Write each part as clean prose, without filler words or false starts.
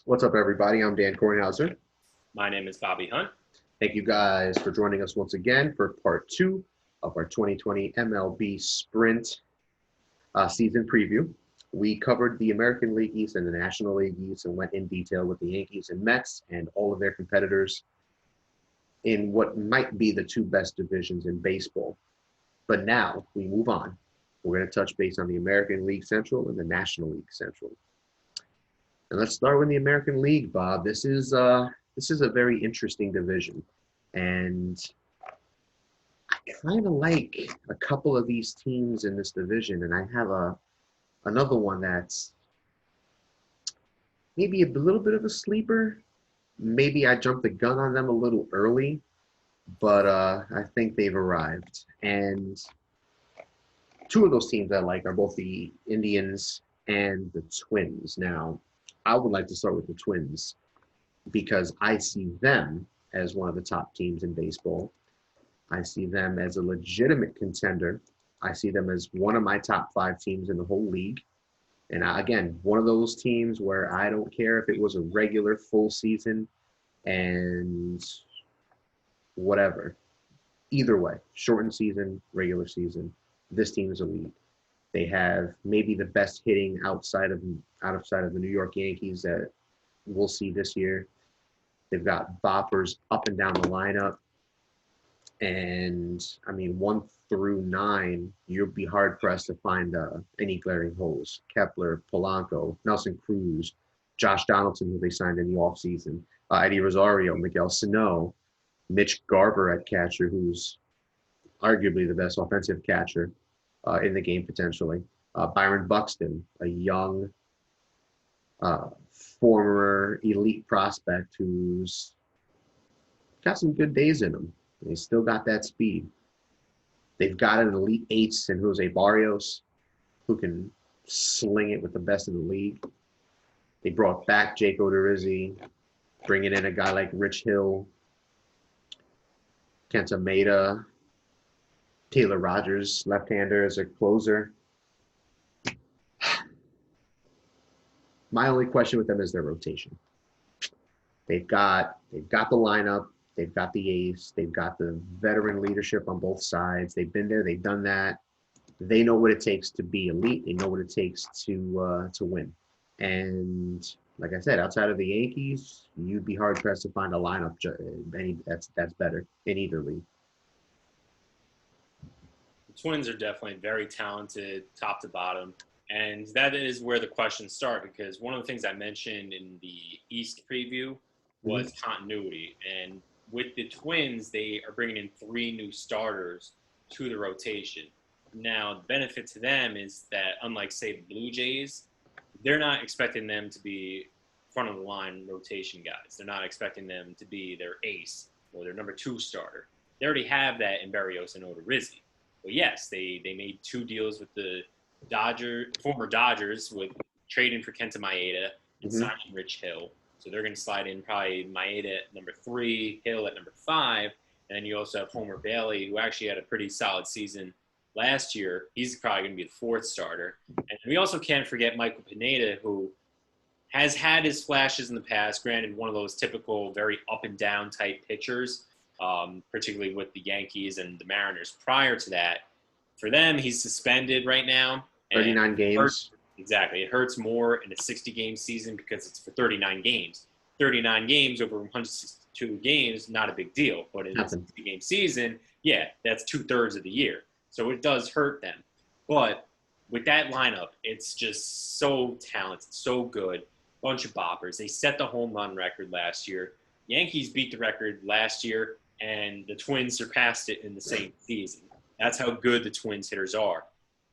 What's up, everybody? I'm Dan Kornhauser. My name is Bobby Hunt. Thank you guys for joining us once again for part two of our 2020 MLB Sprint season preview. We covered the American League East and the National League East and went in detail with the Yankees and Mets and all of their competitors in what might be the two best divisions in baseball. But now we move on. We're going to touch base on the American League Central and the National League Central. And let's start with the American League, Bob. This is a very interesting division, and I kind of like a couple of these teams in this division, and I have another one that's maybe a little bit of a sleeper. Maybe I jumped the gun on them a little early, but I think they've arrived. And two of those teams I like are both the Indians and the Twins. Now, I would like to start with the Twins because I see them as one of the top teams in baseball. I see them as a legitimate contender. I see them as one of my top five teams in the whole league. And again, one of those teams where I don't care if it was a regular full season and whatever. Either way, shortened season, regular season, this team is elite. They have maybe the best hitting outside of the New York Yankees that we'll see this year. They've got boppers up and down the lineup. And, 1 through 9, you'll be hard-pressed to find any glaring holes. Kepler, Polanco, Nelson Cruz, Josh Donaldson, who they signed in the offseason, Eddie Rosario, Miguel Sano, Mitch Garver at catcher, who's arguably the best offensive catcher in the game potentially. Byron Buxton, a young former elite prospect who's got some good days in him. He's still got that speed. They've got an elite ace in Jose Barrios who can sling it with the best in the league. They brought back Jake Odorizzi, bringing in a guy like Rich Hill, Kenta Maeda, Taylor Rogers, left-hander as a closer. My only question with them is their rotation. They've got the lineup, they've got the ace, they've got the veteran leadership on both sides. They've been there, they've done that. They know what it takes to be elite. They know what it takes to win. And like I said, outside of the Yankees, you'd be hard pressed to find a lineup that's better in either league. The Twins are definitely very talented, top to bottom. And that is where the questions start, because one of the things I mentioned in the East preview was continuity. And with the Twins, they are bringing in 3 new starters to the rotation. Now, the benefit to them is that, unlike, say, the Blue Jays, they're not expecting them to be front of the line rotation guys. They're not expecting them to be their ace or their number 2 starter. They already have that in Berrios and Odorizzi. Well, yes, they made 2 deals with the former Dodgers, with trading for Kenta Maeda and signing Rich Hill. So they're going to slide in probably Maeda at number 3, Hill at number 5, and then you also have Homer Bailey, who actually had a pretty solid season last year. He's probably going to be the 4th starter. And we also can't forget Michael Pineda, who has had his flashes in the past. Granted, one of those typical very up and down type pitchers, particularly with the Yankees and the Mariners. Prior to that, for them, he's suspended right now. 39 games. Exactly. It hurts more in a 60-game season because it's for 39 games. 39 games over 162 games, not a big deal. But in a 60-game season, yeah, that's 2/3 of the year. So it does hurt them. But with that lineup, it's just so talented, so good. Bunch of boppers. They set the home run record last year. Yankees beat the record last year, and the Twins surpassed it in the same season. That's how good the Twins hitters are.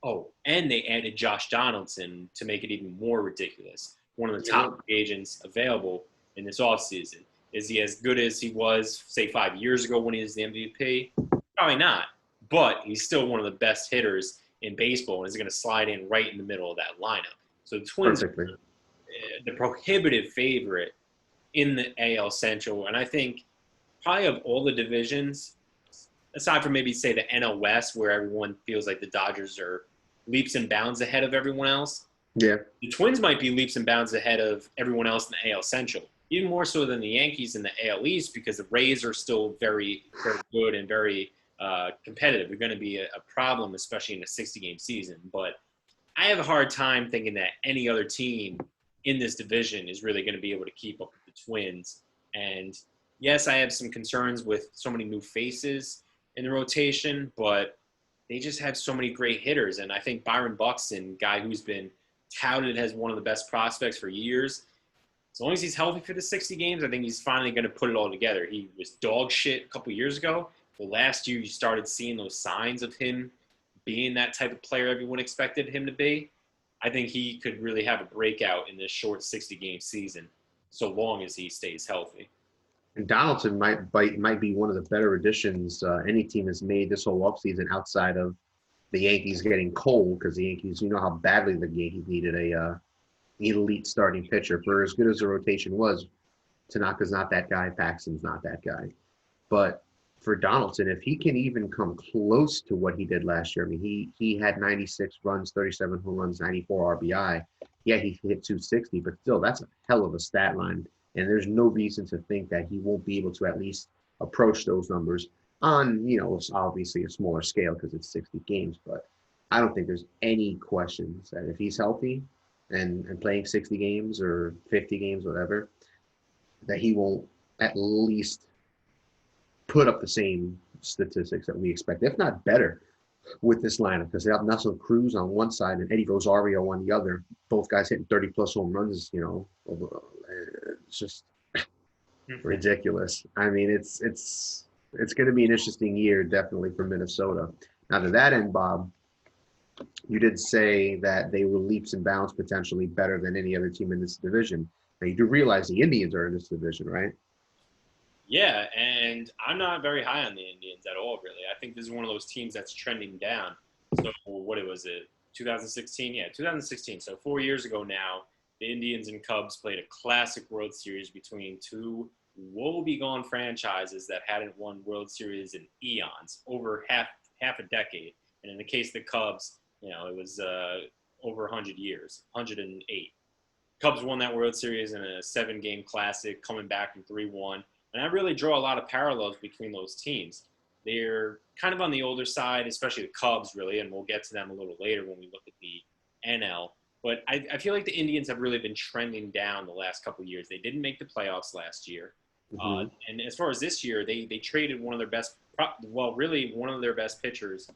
Oh, and they added Josh Donaldson to make it even more ridiculous. One of the top agents available in this offseason. Is he as good as he was, say, 5 years ago when he was the MVP? Probably not. But he's still one of the best hitters in baseball and is going to slide in right in the middle of that lineup. So the Twins are the prohibitive favorite in the AL Central. And I think probably of all the divisions, aside from maybe, say, the NL West, where everyone feels like the Dodgers are leaps and bounds ahead of everyone else, Yeah. The Twins might be leaps and bounds ahead of everyone else in the AL Central, even more so than the Yankees in the AL East, because the Rays are still very, very good and very competitive. They're going to be a problem, especially in a 60-game season. But I have a hard time thinking that any other team in this division is really going to be able to keep up with the Twins. And yes, I have some concerns with so many new faces in the rotation, but they just have so many great hitters. And I think Byron Buxton, guy who's been touted as one of the best prospects for years, as long as he's healthy for the 60 games, I think he's finally going to put it all together. He was dog shit a couple years ago. But last year, you started seeing those signs of him being that type of player everyone expected him to be. I think he could really have a breakout in this short 60-game season, so long as he stays healthy. And Donaldson might be one of the better additions any team has made this whole offseason outside of the Yankees getting Cole, because the Yankees, you know how badly the Yankees needed a elite starting pitcher. For as good as the rotation was, Tanaka's not that guy, Paxton's not that guy. But for Donaldson, if he can even come close to what he did last year, I mean, he had 96 runs, 37 home runs, 94 RBI. Yeah, he hit 260, but still, that's a hell of a stat line. And there's no reason to think that he won't be able to at least approach those numbers on, obviously a smaller scale because it's 60 games. But I don't think there's any questions that if he's healthy and playing 60 games or 50 games, whatever, that he will at least put up the same statistics that we expect, if not better, with this lineup, because they have Nelson Cruz on one side and Eddie Rosario on the other. Both guys hitting 30-plus home runs, it's just ridiculous. I mean, it's going to be an interesting year, definitely, for Minnesota. Now, to that end, Bob, you did say that they were leaps and bounds potentially better than any other team in this division. Now, you do realize the Indians are in this division, right? Yeah, and I'm not very high on the Indians at all, really. I think this is one of those teams that's trending down. So what was it, 2016? Yeah, 2016. So 4 years ago now, the Indians and Cubs played a classic World Series between two woe-begone franchises that hadn't won World Series in eons, over half a decade. And in the case of the Cubs, it was over 100 years, 108. Cubs won that World Series in a 7-game classic, coming back from 3-1. And I really draw a lot of parallels between those teams. They're kind of on the older side, especially the Cubs, really, and we'll get to them a little later when we look at the NL. But I feel like the Indians have really been trending down the last couple of years. They didn't make the playoffs last year. Mm-hmm. And as far as this year, they traded one of their best pitchers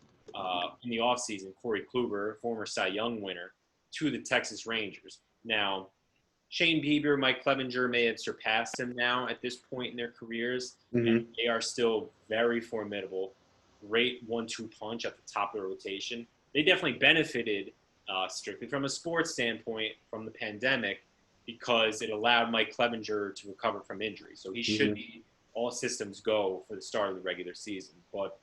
in the offseason, Corey Kluber, former Cy Young winner, to the Texas Rangers. Now, Shane Bieber, Mike Clevinger may have surpassed him now at this point in their careers. Mm-hmm. And they are still very formidable. Great 1-2 punch at the top of the rotation. They definitely benefited strictly from a sports standpoint from the pandemic because it allowed Mike Clevinger to recover from injury. So he should be all systems go for the start of the regular season. But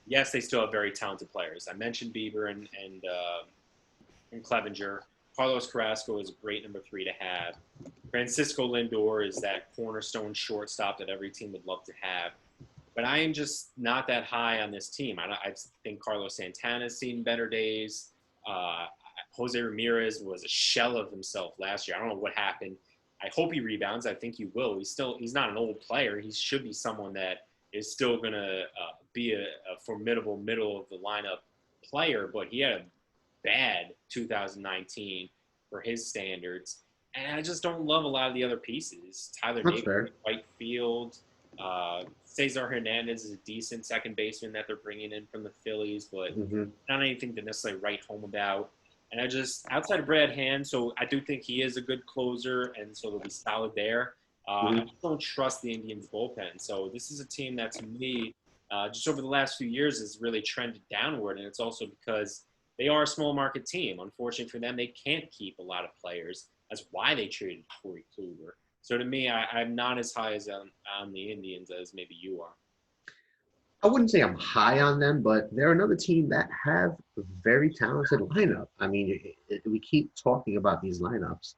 yes, they still have very talented players. I mentioned Bieber and Clevinger. Carlos Carrasco is a great number 3 to have. Francisco Lindor is that cornerstone shortstop that every team would love to have. But I am just not that high on this team. I think Carlos Santana's seen better days. Jose Ramirez was a shell of himself last year. I don't know what happened. I hope he rebounds. I think he will. He's not an old player. He should be someone that is still going to be a formidable middle of the lineup player, but he had a bad 2019 for his standards. And I just don't love a lot of the other pieces. Tyler Nagle, right field. Cesar Hernandez is a decent second baseman that they're bringing in from the Phillies, but not anything to necessarily write home about. And outside of Brad Hand, so I do think he is a good closer, and so they'll be solid there. I just don't trust the Indians' bullpen. So this is a team that, to me, just over the last few years has really trended downward, and it's also because they are a small market team. Unfortunately for them, they can't keep a lot of players. That's why they traded Corey Kluber. So to me, I'm not as high as on the Indians as maybe you are. I wouldn't say I'm high on them, but they're another team that have a very talented lineup. I mean, we keep talking about these lineups,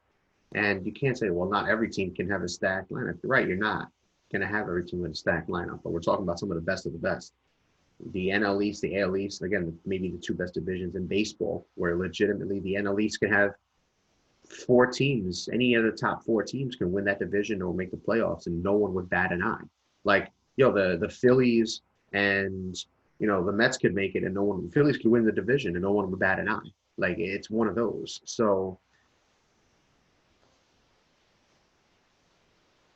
and you can't say, well, not every team can have a stacked lineup. You're right, you're not going to have every team with a stacked lineup, but we're talking about some of the best. The NL East, the AL East, again, maybe the two best divisions in baseball, where legitimately the NL East can have four teams, any of the top four teams can win that division or make the playoffs, and no one would bat an eye. Like, the Phillies and the Mets could make it, and no one. The Phillies could win the division, and no one would bat an eye. Like, it's one of those. So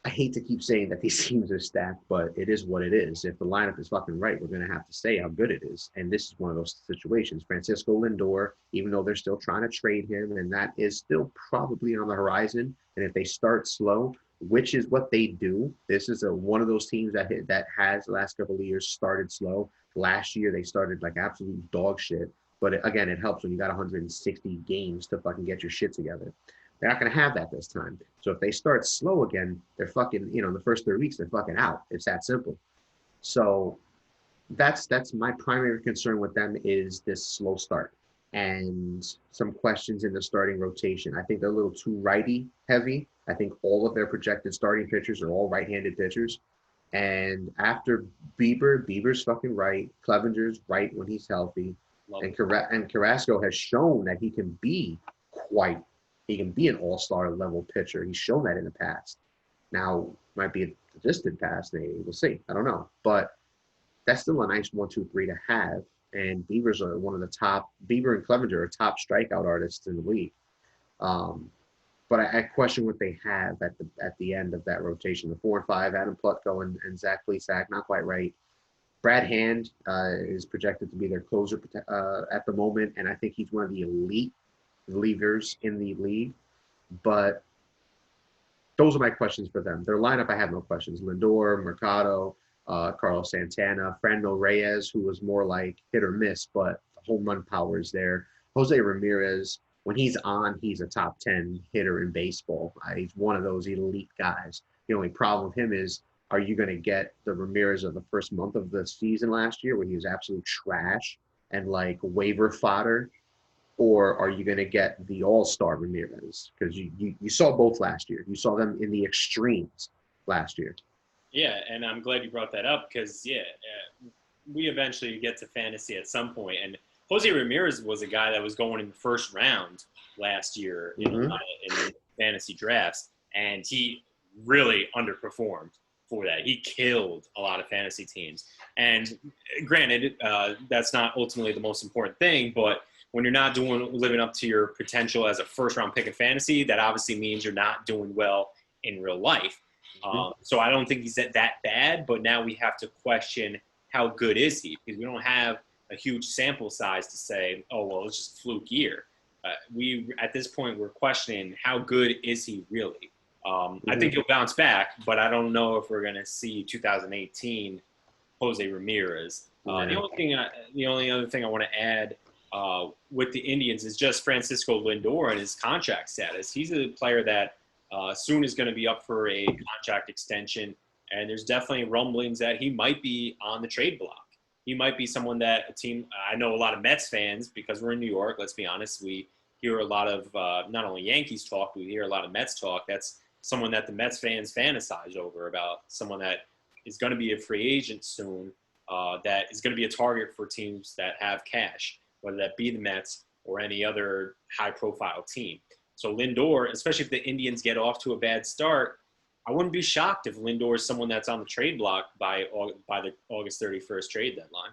I hate to keep saying that these teams are stacked, but it is what it is. If the lineup is fucking right, we're going to have to say how good it is. And this is one of those situations. Francisco Lindor, even though they're still trying to trade him, and that is still probably on the horizon. And if they start slow, which is what they do, this is one of those teams that has the last couple of years started slow. Last year, they started like absolute dog shit. But again, it helps when you got 160 games to fucking get your shit together. They're not going to have that this time. So if they start slow again, they're fucking, in the first 3 weeks, they're fucking out. It's that simple. So that's my primary concern with them is this slow start and some questions in the starting rotation. I think they're a little too righty heavy. I think all of their projected starting pitchers are all right-handed pitchers. And after Bieber's fucking right. Clevenger's right when he's healthy. And Carrasco has shown that he can be an all-star level pitcher. He's shown that in the past. Now, might be a distant past, maybe. We'll see. I don't know. But that's still a nice 1-2-3 to have. And Bieber and Clevenger are top strikeout artists in the league. But I question what they have at the end of that rotation. The 4 and 5, Adam Plutko and Zach Plesac, not quite right. Brad Hand is projected to be their closer at the moment, and I think he's one of the elite relievers in the league. But those are my questions for them. Their lineup, I have no questions. Lindor, Mercado, Carlos Santana, Franmil Reyes, who was more like hit or miss, but the home run power is there. Jose Ramirez, when he's on, he's a top 10 hitter in baseball. He's one of those elite guys. The only problem with him is, are you going to get the Ramirez of the first month of the season last year where he was absolute trash and like waiver fodder? Or are you going to get the all-star Ramirez? Because you saw both last year. You saw them in the extremes last year. Yeah, and I'm glad you brought that up because, we eventually get to fantasy at some point. And Jose Ramirez was a guy that was going in the first round last year in fantasy drafts, and he really underperformed for that. He killed a lot of fantasy teams. And granted, that's not ultimately the most important thing, but when you're not living up to your potential as a first-round pick in fantasy, that obviously means you're not doing well in real life. So I don't think he's that bad, but now we have to question how good is he, because we don't have a huge sample size to say, oh, well, it's just a fluke year. At this point, we're questioning how good is he really. I think he'll bounce back, but I don't know if we're going to see 2018 Jose Ramirez. The only other thing I want to add with the Indians is just Francisco Lindor and his contract status. He's a player that soon is going to be up for a contract extension, and there's definitely rumblings that he might be on the trade block. He might be someone that a team – I know a lot of Mets fans, because we're in New York, let's be honest, we hear a lot of not only Yankees talk, we hear a lot of Mets talk. That's someone that the Mets fans fantasize over, about someone that is going to be a free agent soon, that is going to be a target for teams that have cash, whether that be the Mets or any other high-profile team. So Lindor, especially if the Indians get off to a bad start, I wouldn't be shocked if Lindor is someone that's on the trade block by the August 31st trade deadline.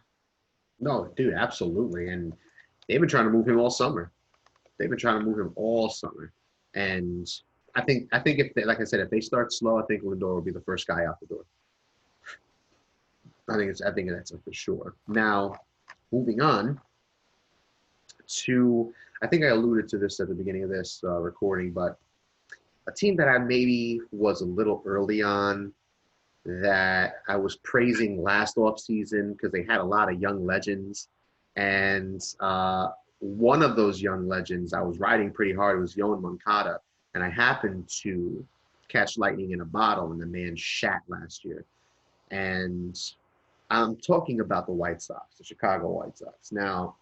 No, dude, absolutely. And they've been trying to move him all summer. And I think if they, like I said, if they start slow, I think Lindor will be the first guy out the door. I think that's for sure. Now, moving on to, I think I alluded to this at the beginning of this recording, but a team that I maybe was a little early on, that I was praising last offseason because they had a lot of young legends. And one of those young legends I was riding pretty hard was Yoan Moncada. And I happened to catch lightning in a bottle, and the man shat last year. And I'm talking about the White Sox, the Chicago White Sox. Now,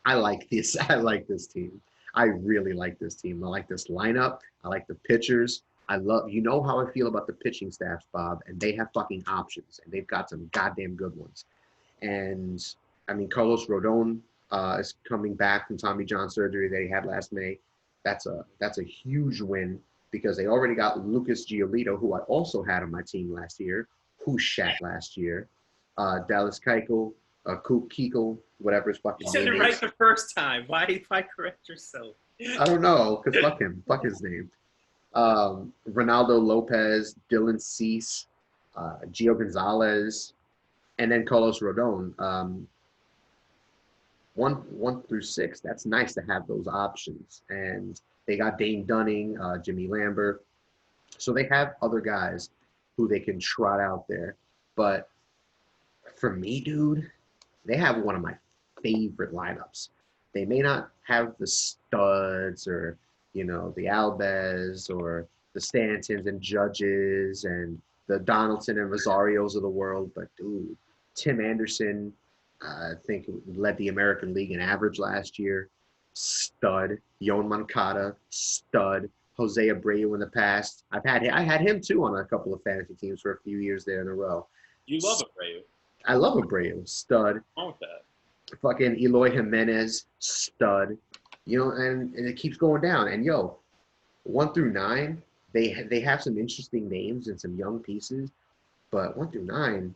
I like this team. I really like this team. I like this lineup. I like the pitchers. You know how I feel about the pitching staffs, Bob, and they have fucking options, and they've got some goddamn good ones. And I mean, Carlos Rodon is coming back from Tommy John surgery that he had last May. That's a huge win because they already got Lucas Giolito, who I also had on my team last year, who shat last year. Dallas Keuchel, Keuchel, whatever his fucking You said name it is. right the first time. Why correct yourself? I don't know, because fuck him. Fuck his name. Ronaldo Lopez, Dylan Cease, Gio Gonzalez, and then Carlos Rodon. One through six, that's nice to have those options. And they got Dane Dunning, Jimmy Lambert. So they have other guys who they can trot out there. But for me, dude, they have one of my favorite lineups. They may not have the studs or, the Albez or the Stantons and Judges and the Donaldson and Rosarios of the world, but dude, Tim Anderson, I think led the American League in average last year. Stud. Yon Moncada, stud. Jose Abreu in the past. I had him too on a couple of fantasy teams for a few years there in a row. You love Abreu. I love Abreu, stud. What's wrong with that? Fucking Eloy Jimenez, stud. And it keeps going down. And 1 through 9, they have some interesting names and some young pieces, but 1 through 9,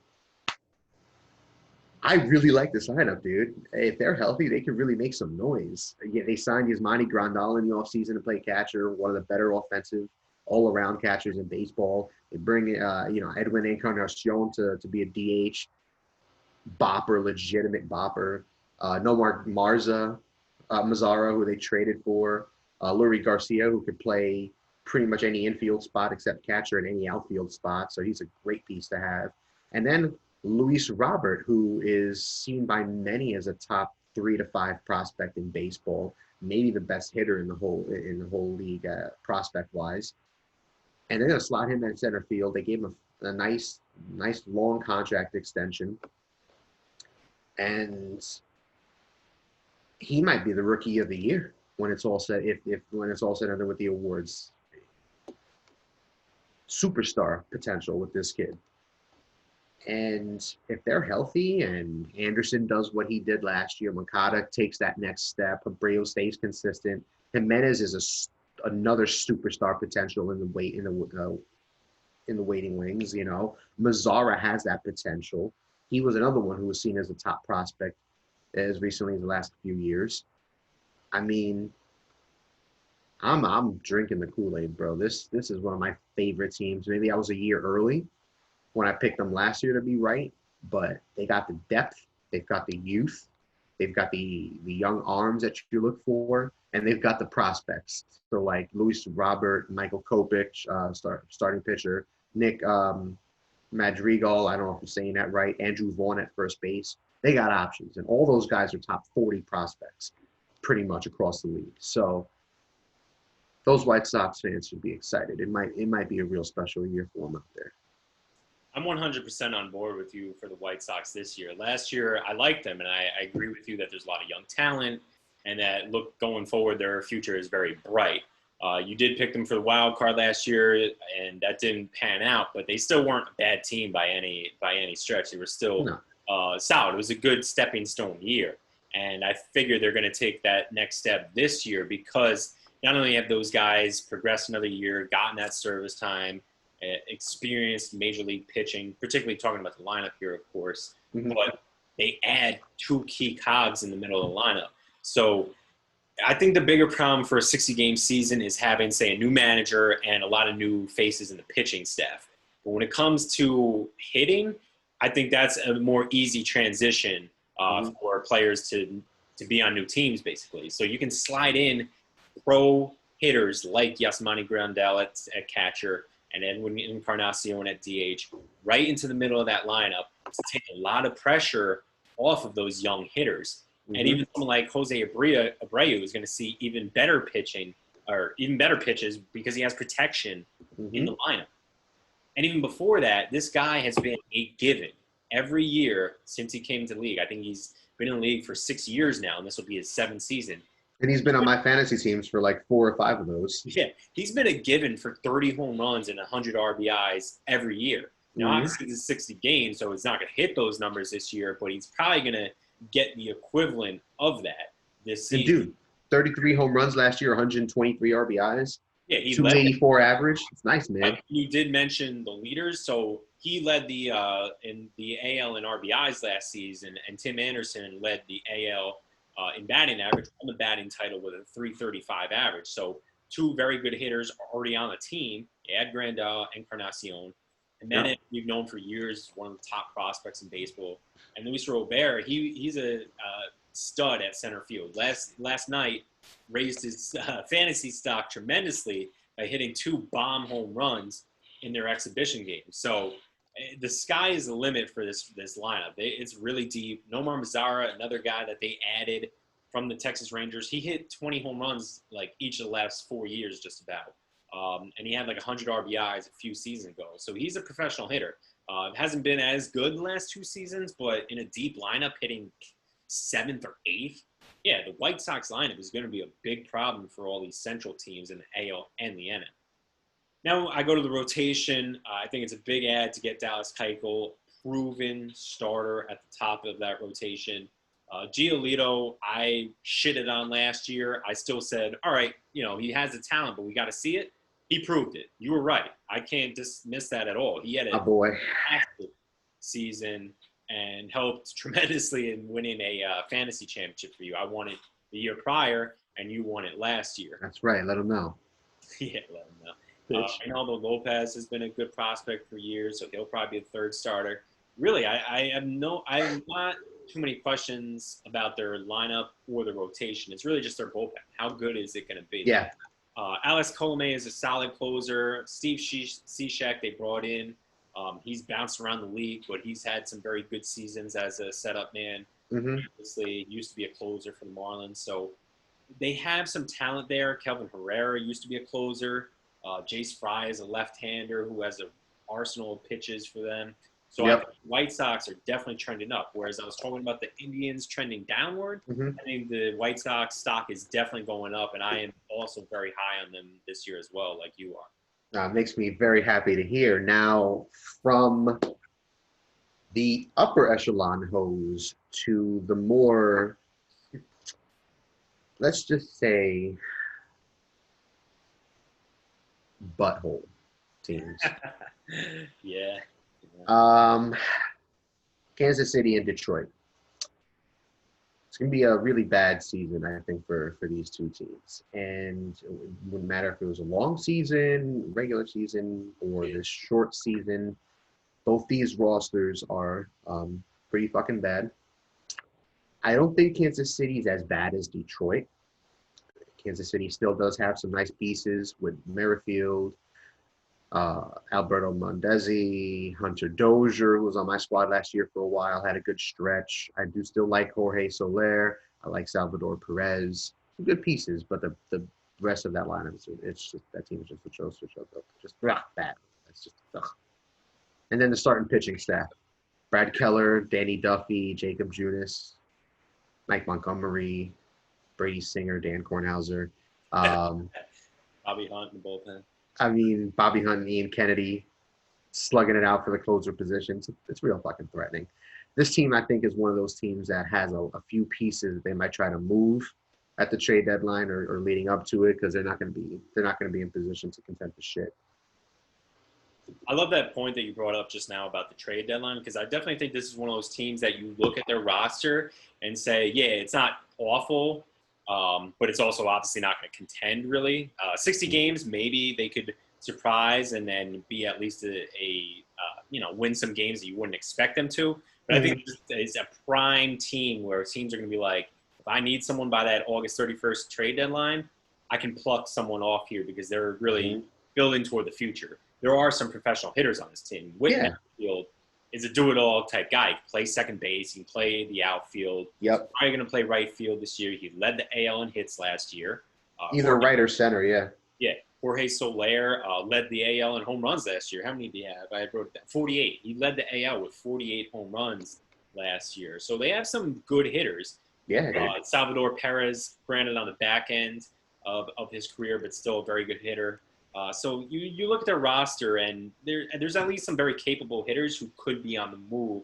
I really like this lineup, dude. If they're healthy, they can really make some noise. Yeah, they signed Yasmani Grandal in the offseason to play catcher, one of the better offensive all-around catchers in baseball. They bring, Edwin Encarnacion to be a DH, bopper, legitimate bopper. Nomar Mazzara, who they traded for. Lurie Garcia, who could play pretty much any infield spot except catcher and any outfield spot. So he's a great piece to have. And then Luis Robert, who is seen by many as a top 3 to 5 prospect in baseball, maybe the best hitter in the whole league, prospect-wise. And they're going to slot him in center field. They gave him a nice long contract extension. And he might be the rookie of the year when it's all said. When it's all said and done with the awards, superstar potential with this kid. And if they're healthy and Anderson does what he did last year, Moncada takes that next step, Abreu stays consistent, Jimenez is another superstar potential in the waiting wings. Mazzara has that potential. He was another one who was seen as a top prospect as recently as the last few years. I mean, I'm drinking the Kool-Aid, bro. This is one of my favorite teams. Maybe I was a year early when I picked them last year to be right, but they got the depth, they've got the youth, they've got the young arms that you look for, and they've got the prospects. So like Luis Robert, Michael Kopech, starting pitcher, Nick Madrigal, I don't know if I'm saying that right, Andrew Vaughn at first base. They got options, and all those guys are top 40 prospects pretty much across the league. So those White Sox fans should be excited. It might be a real special year for them out there. I'm 100% on board with you for the White Sox this year. Last year, I liked them, and I agree with you that there's a lot of young talent and that, going forward, their future is very bright. You did pick them for the wild card last year, and that didn't pan out, but they still weren't a bad team by any stretch. They were still solid. It was a good stepping stone year, and I figure they're going to take that next step this year because not only have those guys progressed another year, gotten that service time, experienced major league pitching, particularly talking about the lineup here, of course, but they add 2 key cogs in the middle of the lineup. So I think the bigger problem for a 60-game season is having, say, a new manager and a lot of new faces in the pitching staff. But when it comes to hitting, I think that's a more easy transition for players to be on new teams, basically. So you can slide in pro hitters like Yasmani Grandal at catcher and Edwin Encarnacion at DH right into the middle of that lineup to take a lot of pressure off of those young hitters. And even someone like Jose Abreu is going to see even better pitching or even better pitches because he has protection in the lineup. And even before that, this guy has been a given every year since he came to the league. I think he's been in the league for 6 years now, and this will be his 7th season. And he's been on my fantasy teams for like 4 or 5 of those. Yeah, he's been a given for 30 home runs and 100 RBIs every year. Now, obviously, this is 60 games, so he's not going to hit those numbers this year, but he's probably going to get the equivalent of that this And season. dude, 33 home runs last year, 123 RBIs, Yeah, he led. 284 average. It's nice, man. You did mention the leaders, so he led the in the AL in RBIs last season, and Tim Anderson led the AL in batting average, won the batting title with a 335 average. So two very good hitters are already on the team. You add Grandal, Encarnacion, and then Yeah. we've known for years one of the top prospects in baseball. And Luis Robert, he's a stud at center field. Last night raised his fantasy stock tremendously by hitting 2 bomb home runs in their exhibition game. So the sky is the limit for this lineup. It's really deep. Nomar Mazara, another guy that they added from the Texas Rangers, he hit 20 home runs like each of the last 4 years, just about. And he had like 100 RBIs a few seasons ago. So he's a professional hitter. Hasn't been as good the last 2 seasons, but in a deep lineup, hitting 7th or 8th. Yeah, the White Sox lineup is going to be a big problem for all these central teams in the AL and the NL. Now I go to the rotation. I think it's a big add to get Dallas Keuchel, proven starter at the top of that rotation. Giolito, I shitted on last year. I still said, all right, he has the talent, but we got to see it. He proved it. You were right. I can't dismiss that at all. He had a fantastic season and helped tremendously in winning a fantasy championship for you. I won it the year prior, and you won it last year. That's right. Let him know. Yeah, let him know. Ronaldo Lopez has been a good prospect for years, so he'll probably be a third starter. Really, I have not too many questions about their lineup or the rotation. It's really just their bullpen. How good is it going to be? Yeah. Alex Colomé is a solid closer. Steve Cishek they brought in. He's bounced around the league, but he's had some very good seasons as a setup man. Mm-hmm. Obviously, used to be a closer for the Marlins, so they have some talent there. Kelvin Herrera used to be a closer. Jace Fry is a left-hander who has an arsenal of pitches for them. So I think the White Sox are definitely trending up, whereas I was talking about the Indians trending downward. Mm-hmm. I think the White Sox stock is definitely going up, and I am also very high on them this year as well, like you are. Makes me very happy to hear. Now, from the upper echelon hose to the more, let's just say, butthole teams. Yeah. Kansas City and Detroit. It's going to be a really bad season, I think, for these two teams. And it wouldn't matter if it was a long season, regular season, or this short season. Both these rosters are pretty fucking bad. I don't think Kansas City is as bad as Detroit. Kansas City still does have some nice pieces with Merrifield, Alberto Mondesi, Hunter Dozier, who was on my squad last year for a while, had a good stretch. I do still like Jorge Soler. I like Salvador Perez. Some good pieces, but the rest of that lineup, it's just, that team is just atrocious. Just bad. That's just ugh. And then the starting pitching staff: Brad Keller, Danny Duffy, Jacob Junis, Mike Montgomery, Brady Singer, Dan Kornhauser. Bobby Hunt in the bullpen. I mean, Bobby Hunt and Ian Kennedy slugging it out for the closer position. It's real fucking threatening. This team, I think, is one of those teams that has a few pieces that they might try to move at the trade deadline or leading up to it, because they're not going to be in position to contend for shit. I love that point that you brought up just now about the trade deadline, because I definitely think this is one of those teams that you look at their roster and say, yeah, it's not awful, but it's also obviously not going to contend really. 60 games, maybe they could surprise and then be at least win some games that you wouldn't expect them to. But I think it's a prime team where teams are going to be like, if I need someone by that August 31st trade deadline, I can pluck someone off here because they're really building toward the future. There are some professional hitters on this team. Whit Merrifield is a do-it-all type guy. He can play second base. He can play the outfield. Yep. He's probably going to play right field this year. He led the AL in hits last year. Either right or center, yeah. Yeah. Jorge Soler led the AL in home runs last year. How many did he have? I wrote that. 48. He led the AL with 48 home runs last year. So they have some good hitters. Yeah. Salvador Perez, granted on the back end of his career, but still a very good hitter. So you look at their roster, and there's at least some very capable hitters who could be on the move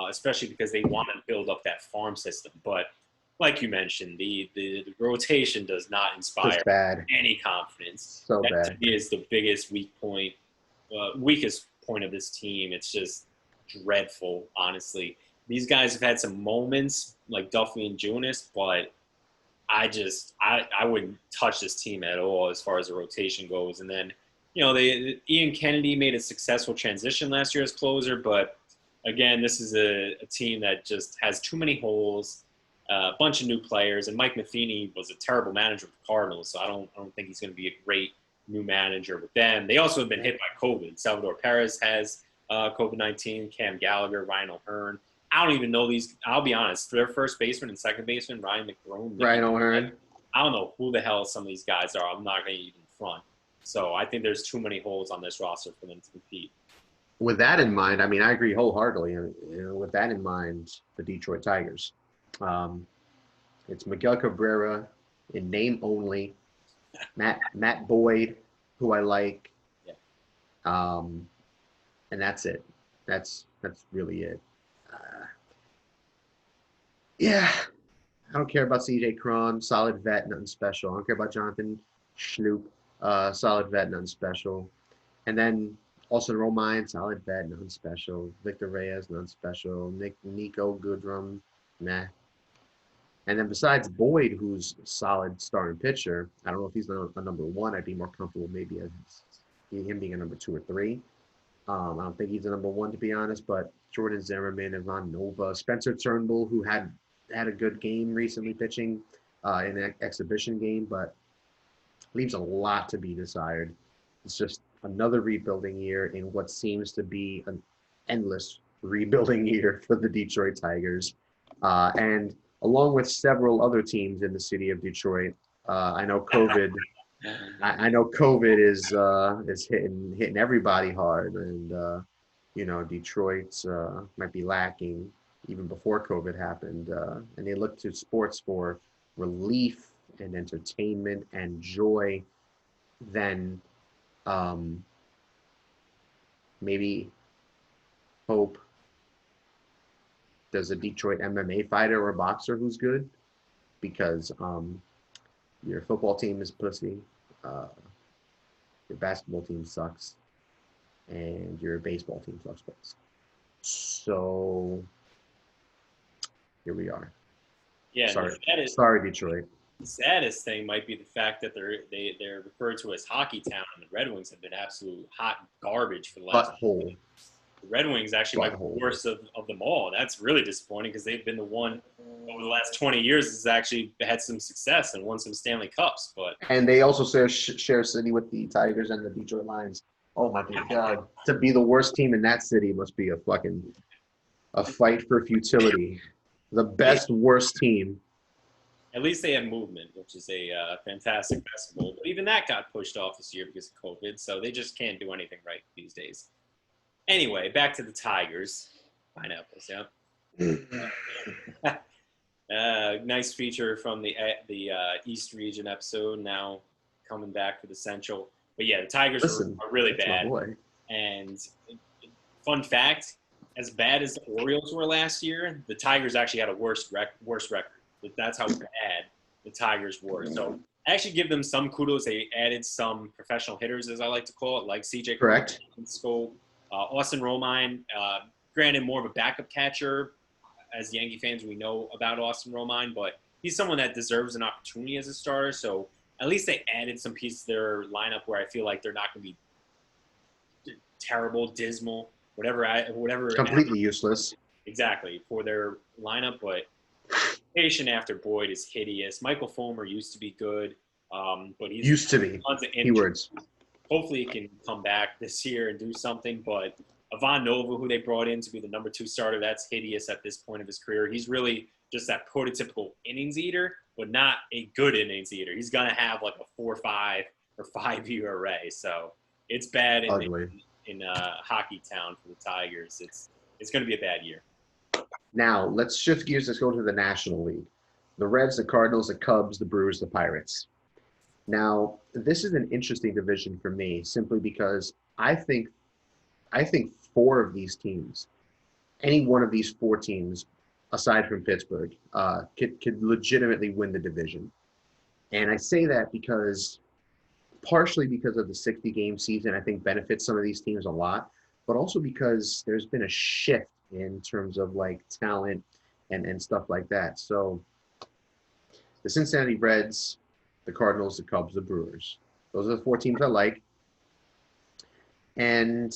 especially because they want to build up that farm system. But like you mentioned, the rotation does not inspire Just bad. any confidence. So That to bad. me is the biggest weakest point of this team. It's just dreadful, honestly. These guys have had some moments like Duffy and Junis, but I wouldn't touch this team at all as far as the rotation goes. And then, Ian Kennedy made a successful transition last year as closer, but again, this is a team that just has too many holes, a bunch of new players, and Mike Matheny was a terrible manager with the Cardinals, so I don't think he's going to be a great new manager with them. They also have been hit by COVID. Salvador Perez has COVID-19, Cam Gallagher, Ryan O'Hearn. I don't even know these. I'll be honest. Their first baseman and second baseman, Ryan McBrone. Ryan O'Hearn. I don't know who the hell some of these guys are. I'm not going to even front. So I think there's too many holes on this roster for them to compete. With that in mind, I mean, I agree wholeheartedly. With that in mind, the Detroit Tigers. It's Miguel Cabrera in name only. Matt Boyd, who I like. Yeah. And that's it. That's really it. Yeah, I don't care about C.J. Cron, solid vet, nothing special. I don't care about Jonathan Schloop, solid vet, nothing special. And then Austin Romine, solid vet, nothing special. Victor Reyes, nothing special. Nico Goodrum, nah. And then besides Boyd, who's a solid starting pitcher, I don't know if he's a number one. I'd be more comfortable maybe as him being a number 2 or 3. I don't think he's a number 1, to be honest, but Jordan Zimmerman, Ivan Nova, Spencer Turnbull, who had a good game recently pitching in an exhibition game, but leaves a lot to be desired. It's just another rebuilding year in what seems to be an endless rebuilding year for the Detroit Tigers. And along with several other teams in the city of Detroit, I know COVID I know COVID is hitting everybody hard, and Detroit might be lacking even before COVID happened, and they look to sports for relief and entertainment and joy. Then maybe hope there's a Detroit MMA fighter or boxer who's good, because your football team is pussy, your basketball team sucks, and your baseball team sucks balls. So here we are. Yeah, sorry, Detroit. The saddest thing might be the fact that they're referred to as Hockey Town, and the Red Wings have been absolute hot garbage for the last. Butthole. The Red Wings actually might be the worst of them all. That's really disappointing because they've been the one over the last 20 years has actually had some success and won some Stanley Cups. And they also share city with the Tigers and the Detroit Lions. Oh my God! To be the worst team in that city must be a fight for futility. The best worst team. At least they have movement, which is a fantastic festival. But even that got pushed off this year because of COVID, so they just can't do anything right these days. Anyway, back to the Tigers. Pineapples, yeah. Nice feature from the East Region episode, now coming back for the Central. But yeah, the Tigers are really bad. And fun fact, as bad as the Orioles were last year, the Tigers actually had a worse record. That's how bad the Tigers were. So I actually give them some kudos. They added some professional hitters, as I like to call it, like CJ. Correct. Scope. Austin Romine, granted more of a backup catcher. As Yankee fans, we know about Austin Romine, but he's someone that deserves an opportunity as a starter. So at least they added some pieces to their lineup where I feel like they're not going to be terrible, dismal, whatever. Completely useless. Exactly, for their lineup, but patient after Boyd is hideous. Michael Fulmer used to be good, but he's used to be. Keywords. Hopefully he can come back this year and do something, but Ivan Nova, who they brought in to be the number 2 starter, that's hideous at this point of his career. He's really just that prototypical innings eater, but not a good innings eater. He's going to have like a 4-5 or 5 ERA. So it's bad in Hockey Town for the Tigers. It's going to be a bad year. Now, let's shift gears. Let's go to the National League. The Reds, the Cardinals, the Cubs, the Brewers, the Pirates. Now, this is an interesting division for me simply because I think 4 of these teams any one of these four teams, aside from Pittsburgh, could legitimately win the division. And I say that because partially because of the 60 game season, I think benefits some of these teams a lot, but also because there's been a shift in terms of like talent and stuff like that. So the Cincinnati Reds, the Cardinals, the Cubs, the Brewers. Those are the four teams I like. And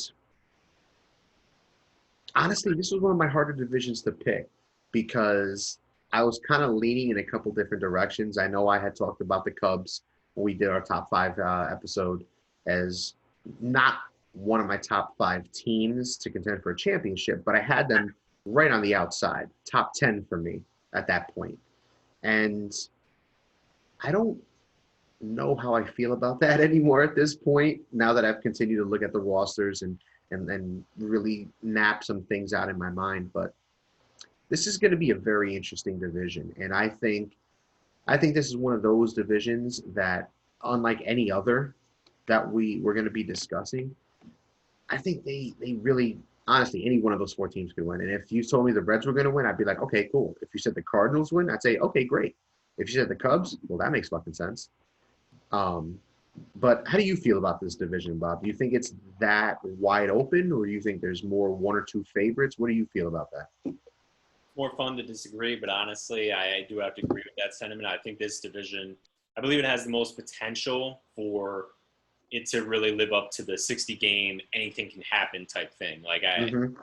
honestly, this was one of my harder divisions to pick because I was kind of leaning in a couple different directions. I know I had talked about the Cubs when we did our top five episode as not one of my top five teams to contend for a championship, but I had them right on the outside, top 10 for me at that point. And I don't know how I feel about that anymore at this point. Now that I've continued to look at the rosters and really nap some things out in my mind, but this is going to be a very interesting division, and I think this is one of those divisions that, unlike any other that we're going to be discussing, I think they really honestly any one of those four teams could win. And if you told me the Reds were going to win, I'd be like, okay, cool. If you said the Cardinals win, I'd say, okay, great. If you said the Cubs, well, that makes fucking sense. Um, but how do you feel about this division, Bob? Do you think it's that wide open, or do you think there's more one or two favorites? What do you feel about that? More fun to disagree, but honestly, I do have to agree with that sentiment. I think this division, I believe it has the most potential for it to really live up to the 60 game, anything can happen type thing. Like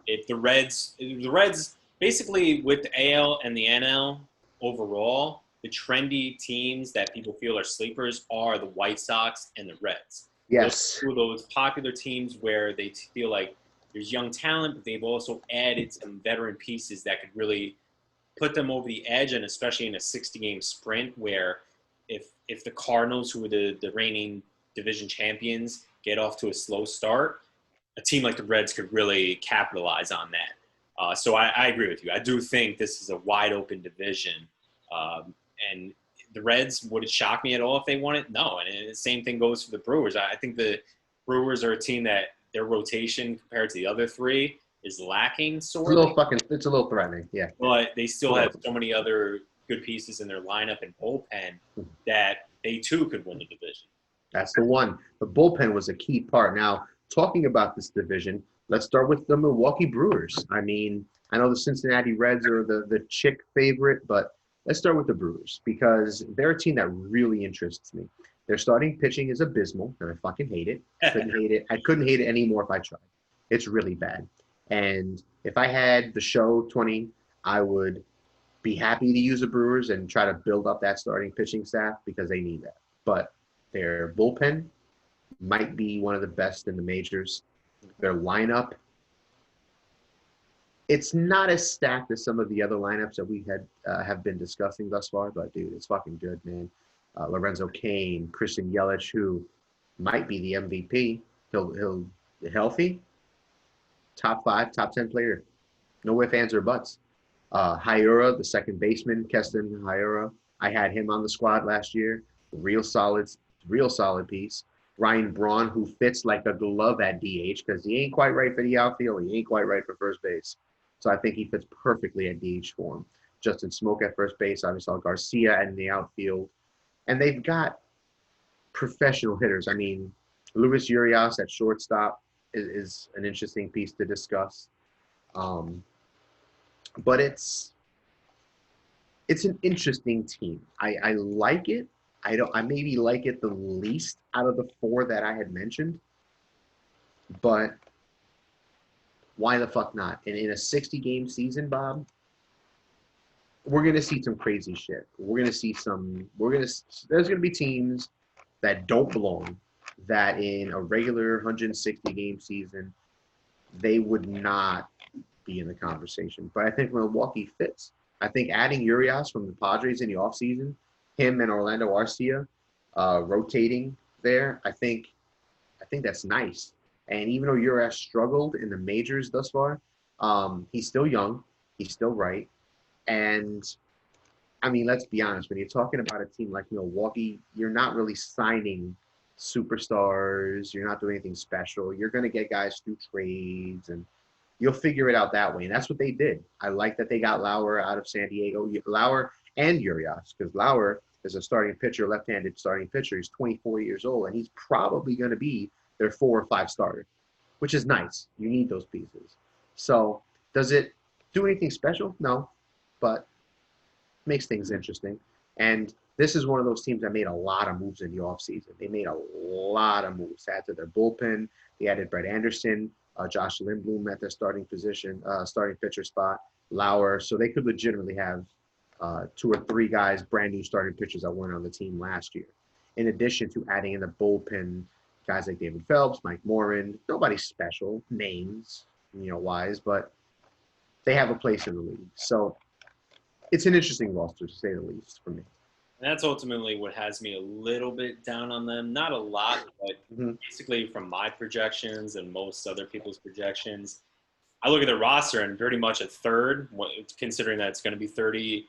if the Reds basically with the AL and the NL overall, the trendy teams that people feel are sleepers are the White Sox and the Reds. Those Yes. are two of those popular teams where they feel like there's young talent, but they've also added some veteran pieces that could really put them over the edge, and especially in a 60 game sprint where if the Cardinals, who are the reigning division champions, get off to a slow start, a team like the Reds could really capitalize on that. So I agree with you. I do think this is a wide open division. And the Reds, would it shock me at all if they won it? No. And the same thing goes for the Brewers. I think the Brewers are a team that their rotation compared to the other three is lacking sorely. It's a little threatening. Yeah. But they still have so many other good pieces in their lineup and bullpen that they too could win the division. That's the one. The bullpen was a key part. Now, talking about this division, let's start with the Milwaukee Brewers. I mean, I know the Cincinnati Reds are the chick favorite, but let's start with the Brewers because they're a team that really interests me. Their starting pitching is abysmal, and I fucking hate it. I couldn't hate it anymore if I tried. It's really bad. And if I had the show 20, I would be happy to use the Brewers and try to build up that starting pitching staff because they need that. But their bullpen might be one of the best in the majors. Their lineup, it's not as stacked as some of the other lineups that we have been discussing thus far, but dude, it's fucking good, man. Lorenzo Cain, Christian Yelich, who might be the MVP. He'll healthy, top 5, top 10 player. No ifs, ands, or buts. Hyura, the second baseman, Keston Hyura. I had him on the squad last year. Real solid piece. Ryan Braun, who fits like a glove at DH because he ain't quite right for the outfield. He ain't quite right for first base. So I think he fits perfectly at DH for him. Justin Smoke at first base. Obviously, Garcia in the outfield. And they've got professional hitters. I mean, Luis Urias at shortstop is an interesting piece to discuss. But it's an interesting team. I like it. I maybe like it the least out of the four that I had mentioned. But why the fuck not? And in a 60 game season, Bob, we're gonna see some crazy shit. There's gonna be teams that don't belong, that in a regular 160 game season, they would not be in the conversation. But I think Milwaukee fits. I think adding Urias from the Padres in the offseason, him and Orlando Arcia rotating there, I think that's nice. And even though Urias struggled in the majors thus far, he's still young. He's still right. And, I mean, let's be honest. When you're talking about a team like Milwaukee, you're not really signing superstars. You're not doing anything special. You're going to get guys through trades and you'll figure it out that way. And that's what they did. I like that they got Lauer out of San Diego. Lauer and Urias, because Lauer is a starting pitcher, left-handed starting pitcher. He's 24 years old, and he's probably going to be their 4 or 5 starter, which is nice. You need those pieces. So does it do anything special? No, but makes things interesting. And this is one of those teams that made a lot of moves in the offseason. They made a lot of moves. They added their bullpen. They added Brett Anderson, Josh Lindblom at their starting position, starting pitcher spot, Lauer. So they could legitimately have 2 or 3 guys, brand new starting pitchers that weren't on the team last year. In addition to adding in the bullpen guys like David Phelps, Mike Morin, nobody special names, wise, but they have a place in the league. So it's an interesting roster, to say the least, for me. And that's ultimately what has me a little bit down on them. Not a lot, but basically from my projections and most other people's projections, I look at the roster and pretty much a third, considering that it's going to be 30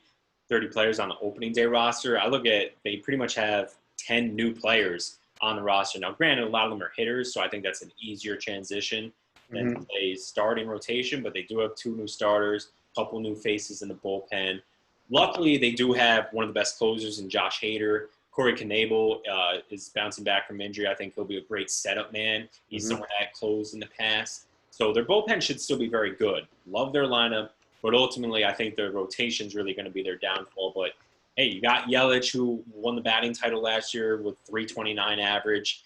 players on the opening day roster. I look at they pretty much have 10 new players on the roster. Now, granted, a lot of them are hitters, so I think that's an easier transition than a starting rotation, but they do have 2 new starters, a couple new faces in the bullpen. Luckily, they do have one of the best closers in Josh Hader. Corey Knebel is bouncing back from injury. I think he'll be a great setup man. He's someone that closed in the past. So their bullpen should still be very good. Love their lineup, but ultimately I think their rotation is really going to be their downfall. But, hey, you got Yelich, who won the batting title last year with 329 average.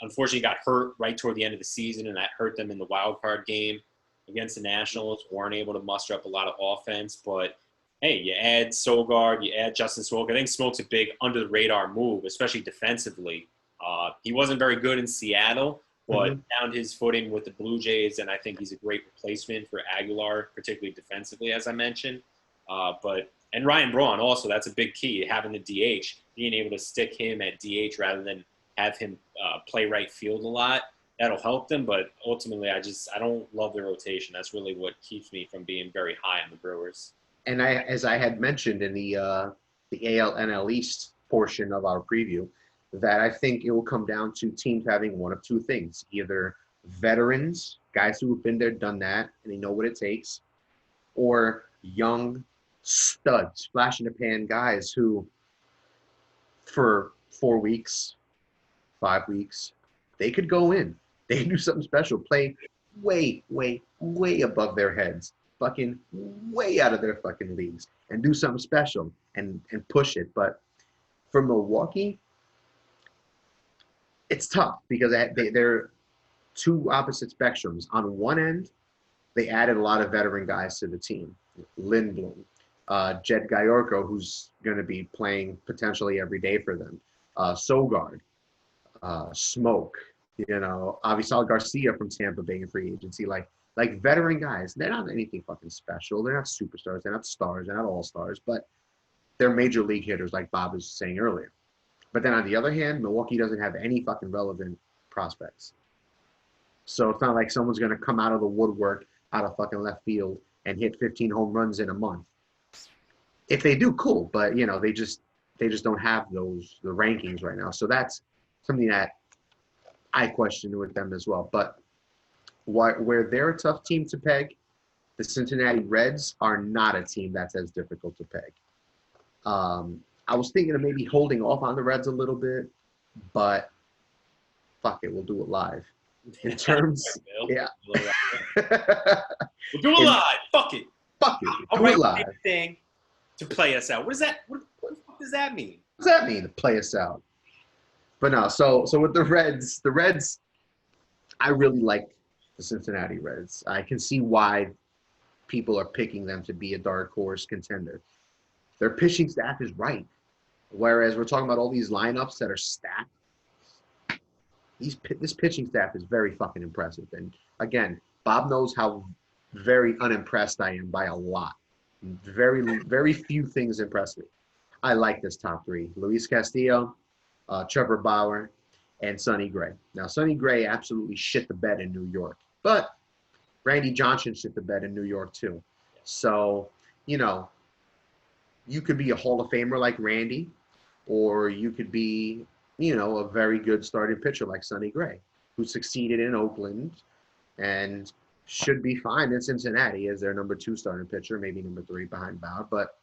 Unfortunately, got hurt right toward the end of the season, and that hurt them in the wild card game against the Nationals. Weren't able to muster up a lot of offense, but hey, you add Sogard, you add Justin Smoke. I think Smoke's a big under-the-radar move, especially defensively. He wasn't very good in Seattle, but found his footing with the Blue Jays, and I think he's a great replacement for Aguilar, particularly defensively, as I mentioned. And Ryan Braun also, that's a big key, having the DH, being able to stick him at DH rather than have him play right field a lot. That'll help them, but ultimately I don't love their rotation. That's really what keeps me from being very high on the Brewers. And as I had mentioned in the AL NL East portion of our preview, that I think it will come down to teams having one of 2 things: either veterans, guys who have been there, done that, and they know what it takes, or young studs, flash in the pan guys who, for 4 weeks, 5 weeks, they could go in, they can do something special, play way, way, way above their heads, fucking way out of their fucking leagues, and do something special and push it. But for Milwaukee, it's tough because they're 2 opposite spectrums. On one end, they added a lot of veteran guys to the team. Lindblom, Jed Gayorko, who's going to be playing potentially every day for them, Sogard, Smoke, Avisal Garcia from Tampa Bay in free agency, like veteran guys. They're not anything fucking special. They're not superstars. They're not stars. They're not all-stars, but they're major league hitters, like Bob was saying earlier. But then on the other hand, Milwaukee doesn't have any fucking relevant prospects. So it's not like someone's going to come out of the woodwork, out of fucking left field, and hit 15 home runs in a month. If they do, cool. But, they just don't have the rankings right now. So that's something that I question with them as well. But where they're a tough team to peg, the Cincinnati Reds are not a team that's as difficult to peg. I was thinking of maybe holding off on the Reds a little bit, but fuck it, we'll do it live. In terms, yeah. We'll do it live. Fuck it. Fuck it. I'll Do write it live. anything to play us out. What the fuck does that mean? What does that mean, to play us out? But no, so with the Reds, I really like the Cincinnati Reds. I can see why people are picking them to be a dark horse contender. Their pitching staff is right. Whereas we're talking about all these lineups that are stacked, this pitching staff is very fucking impressive. And again, Bob knows how very unimpressed I am by a lot. Very, very few things impress me. I like this top 3: Luis Castillo, Trevor Bauer, and Sonny Gray. Now, Sonny Gray absolutely shit the bed in New York, but Randy Johnson shit the bed in New York too. So, you could be a Hall of Famer like Randy, or you could be, a very good starting pitcher like Sonny Gray, who succeeded in Oakland and should be fine in Cincinnati as their number 2 starting pitcher, maybe number 3 behind Bauer. But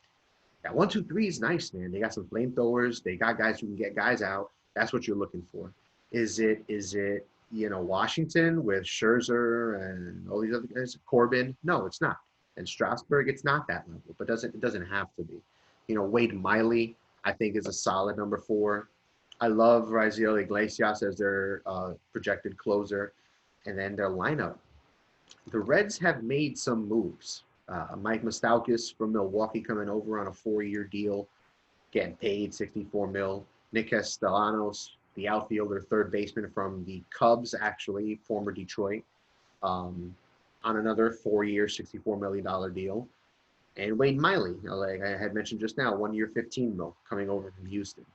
that 1-2-3 is nice, man. They got some flamethrowers. They got guys who can get guys out. That's what you're looking for. Is it Washington with Scherzer and all these other guys? Corbin? No, it's not. And Strasburg, it's not that level, but it doesn't have to be. Wade Miley, I think, is a solid number 4. I love Raziel Iglesias as their projected closer. And then their lineup. The Reds have made some moves. Mike Moustakas from Milwaukee coming over on a 4-year deal, getting paid $64 million. Nick Castellanos, the outfielder, third baseman from the Cubs, actually, former Detroit, on another 4-year, $64 million deal. And Wade Miley, like I had mentioned just now, 1 year, $15 million, coming over from Houston.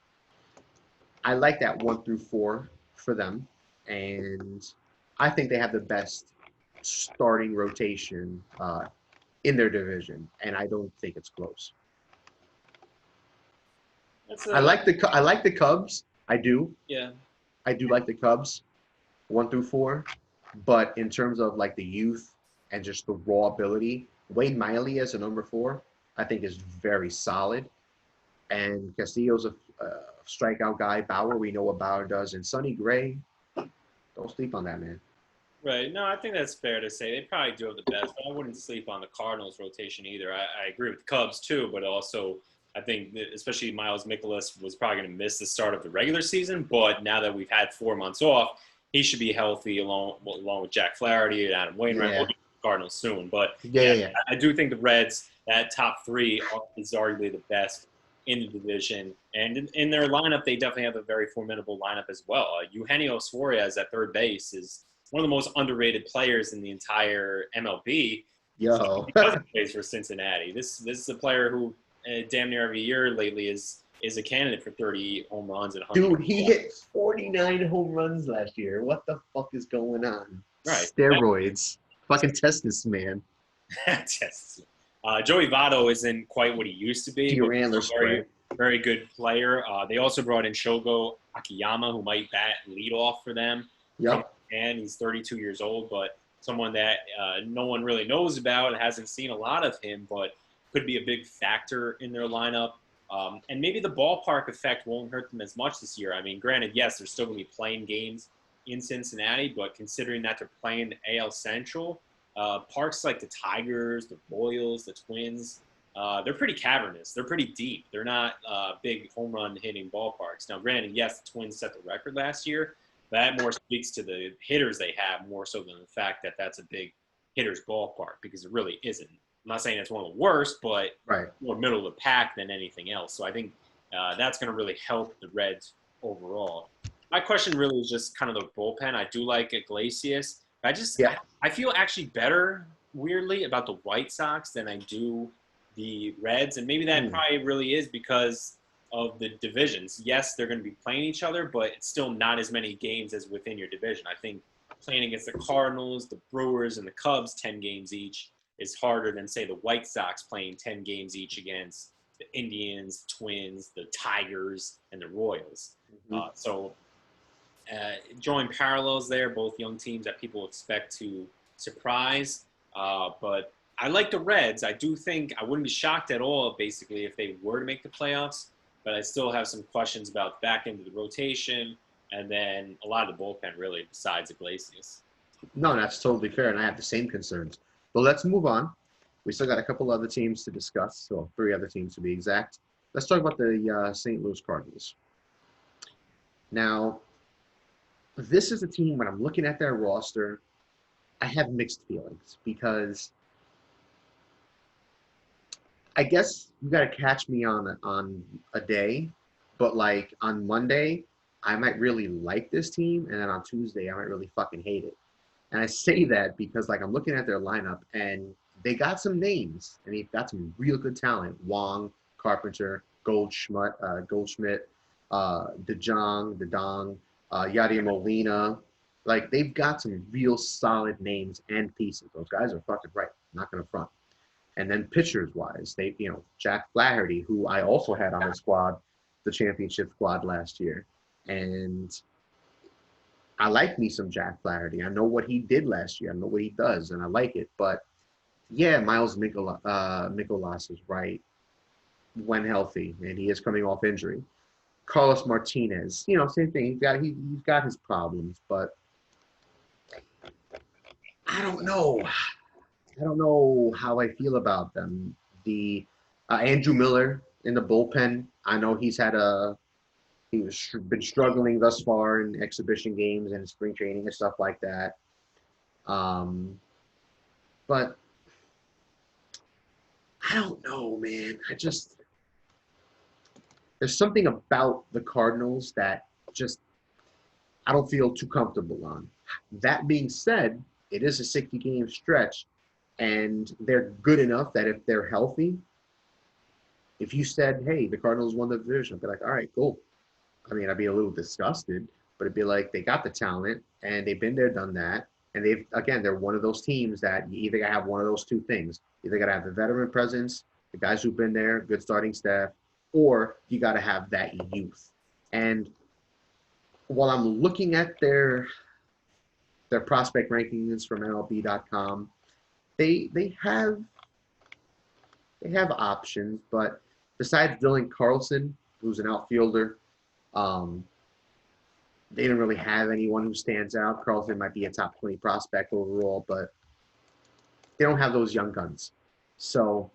I like that 1 through 4 for them, and I think they have the best starting rotation in their division, and I don't think it's close. I like the Cubs. I do. Yeah. I do like the Cubs, 1 through 4, but in terms of like the youth and just the raw ability, Wade Miley as a number 4, I think is very solid, and Castillo's a strikeout guy. Bauer, we know what Bauer does, and Sonny Gray, don't sleep on that man. Right. No, I think that's fair to say. They probably do have the best, but I wouldn't sleep on the Cardinals rotation either. I agree with the Cubs too, but also I think that especially Miles Mikolas was probably going to miss the start of the regular season, but now that we've had 4 months off, he should be healthy along with Jack Flaherty and Adam Wainwright. Yeah. We'll get the Cardinals soon, but Yeah. I do think the Reds, that top 3 is arguably the best in the division. And in their lineup, they definitely have a very formidable lineup as well. Eugenio Suarez at third base is one of the most underrated players in the entire MLB. Yo. Because he plays for Cincinnati. This is a player who damn near every year lately is a candidate for 30 home runs and 100. Dude, he hit 49 home runs last year. What the fuck is going on? Right. Steroids. Fucking test this man. Joey Votto isn't quite what he used to be. Your antlers very, very good player. They also brought in Shogo Akiyama, who might bat leadoff for them. Yep. And he's 32 years old, but someone that no one really knows about and hasn't seen a lot of him, but could be a big factor in their lineup. And maybe the ballpark effect won't hurt them as much this year. I mean, granted, yes, they're still going to be playing games in Cincinnati, but considering that they're playing the AL Central, parks like the Tigers, the Royals, the Twins, they're pretty cavernous. They're pretty deep. They're not big home run hitting ballparks. Now, granted, yes, the Twins set the record last year. That more speaks to the hitters they have more so than the fact that that's a big hitter's ballpark, because it really isn't. I'm not saying it's one of the worst, but more middle of the pack than anything else. So I think that's going to really help the Reds overall. My question really is just kind of the bullpen. I do like Iglesias. I feel actually better, weirdly, about the White Sox than I do the Reds. And maybe that probably really is because of the divisions. Yes, they're going to be playing each other, but it's still not as many games as within your division. I think playing against the Cardinals, the Brewers, and the Cubs 10 games each is harder than, say, the White Sox playing 10 games each against the Indians, Twins, the Tigers, and the Royals. Drawing parallels there, both young teams that people expect to surprise. But I like the Reds. I do think I wouldn't be shocked at all, basically, if they were to make the playoffs. But I still have some questions about the back end of the rotation and then a lot of the bullpen, really, besides Iglesias. No, that's totally fair, and I have the same concerns. But let's move on. We still got a couple other teams to discuss, so 3 other teams to be exact. Let's talk about the St. Louis Cardinals. Now, this is a team, when I'm looking at their roster, I have mixed feelings because I guess you got to catch me on a day, but like on Monday, I might really like this team, and then on Tuesday, I might really fucking hate it. And I say that because like I'm looking at their lineup, and they got some names, and they've got some real good talent: Wong, Carpenter, Goldschmidt, DeJong, Yadier Molina. Like they've got some real solid names and pieces. Those guys are fucking right. I'm not gonna front. And then pitchers-wise, they, Jack Flaherty, who I also had on the squad, the championship squad last year. And I like me some Jack Flaherty. I know what he did last year. I know what he does, and I like it. But yeah, Miles Mikolas is right when healthy, and he is coming off injury. Carlos Martinez, same thing. He's got his problems, but I don't know. I don't know how I feel about them. The Andrew Miller in the bullpen. I know he's been struggling thus far in exhibition games and spring training and stuff like that. But I don't know, man. There's something about the Cardinals that just I don't feel too comfortable on. That being said, it is a 60 game stretch, and they're good enough that if they're healthy, if you said, hey, the Cardinals won the division, I'd be like, all right, cool. I mean, I'd be a little disgusted, but it'd be like they got the talent and they've been there, done that. And they're one of those teams that you either got to have one of those two things. You either got to have the veteran presence, the guys who've been there, good starting staff, or you got to have that youth. And while I'm looking at their prospect rankings from MLB.com, they have options, but besides Dylan Carlson, who's an outfielder, they didn't really have anyone who stands out. Carlson might be a top 20 prospect overall, but they don't have those young guns. So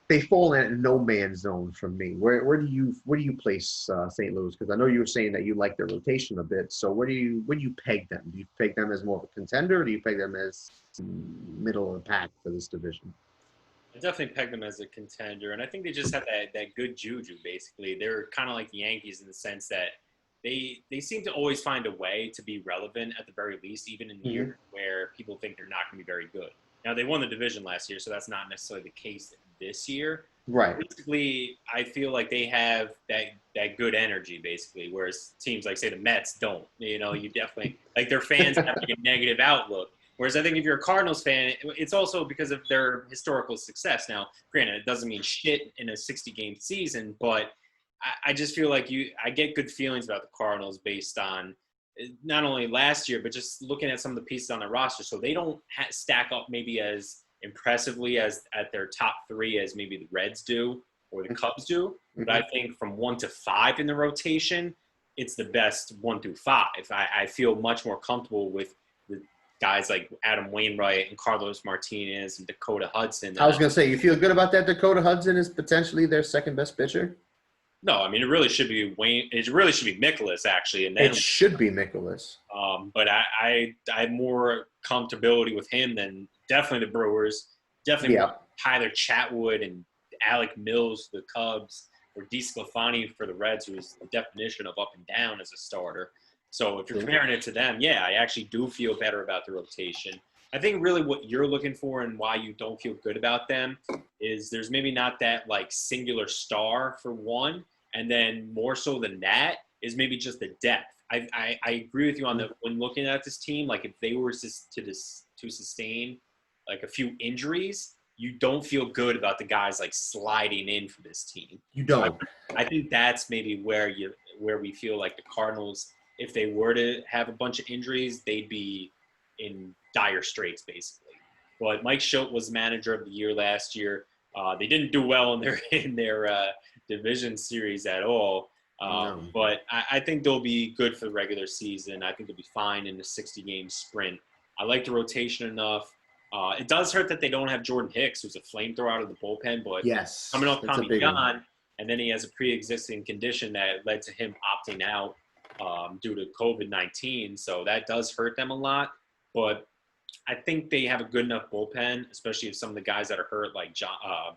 they fall in a no man's zone from me. Where do you place St. Louis? Because I know you were saying that you like their rotation a bit. So where do you peg them? Do you peg them as more of a contender, or do you peg them as middle of the pack for this division? I definitely peg them as a contender, and I think they just have that good juju. Basically, they're kind of like the Yankees in the sense that they seem to always find a way to be relevant at the very least, even in years where people think they're not going to be very good. Now they won the division last year, so that's not necessarily the case this year. Right. Basically, I feel like they have that good energy, basically, whereas teams like, say, the Mets don't. You definitely like their fans have like a negative outlook. Whereas I think if you're a Cardinals fan, it's also because of their historical success. Now, granted, it doesn't mean shit in a 60-game season, but I just feel like I get good feelings about the Cardinals based on not only last year, but just looking at some of the pieces on their roster. So they don't stack up maybe as impressively as at their top three as maybe the Reds do or the Cubs do. But I think from 1 to 5 in the rotation, it's the best 1 through 5. I feel much more comfortable with the guys like Adam Wainwright and Carlos Martinez and Dakota Hudson. I was going to say, you feel good about that Dakota Hudson is potentially their second best pitcher? No, I mean, it really should be Wayne. It really should be Mikolas, actually. And then, it should be Mikolas. But I have more comfortability with him than definitely the Brewers. Definitely Tyler Chatwood and Alec Mills for the Cubs, or DeSclafani for the Reds, who is the definition of up and down as a starter. So if you're comparing it to them, yeah, I actually do feel better about the rotation. I think really what you're looking for and why you don't feel good about them is there's maybe not that like singular star for one, and then more so than that is maybe just the depth. I agree with you on the when looking at this team, like if they were to sustain like a few injuries, you don't feel good about the guys like sliding in for this team. You don't. So I think that's maybe where we feel like the Cardinals, if they were to have a bunch of injuries, they'd be in dire straits, basically. But Mike Schilt was manager of the year last year. They didn't do well in their division series at all. No. But I think they'll be good for the regular season. I think they'll be fine in the 60-game sprint. I like the rotation enough. It does hurt that they don't have Jordan Hicks, who's a flamethrower out of the bullpen. But coming off Tommy John, and then he has a pre-existing condition that led to him opting out due to COVID-19. So that does hurt them a lot. But I think they have a good enough bullpen, especially if some of the guys that are hurt, like John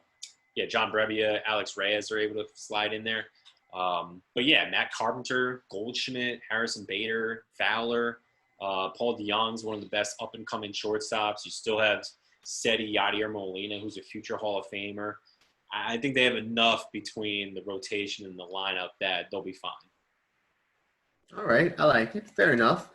Brebbia, Alex Reyes, are able to slide in there. But yeah, Matt Carpenter, Goldschmidt, Harrison Bader, Fowler, Paul DeYoung's one of the best up-and-coming shortstops. You still have steady Yadier Molina, who's a future Hall of Famer. I think they have enough between the rotation and the lineup that they'll be fine. All right, I like it. Fair enough.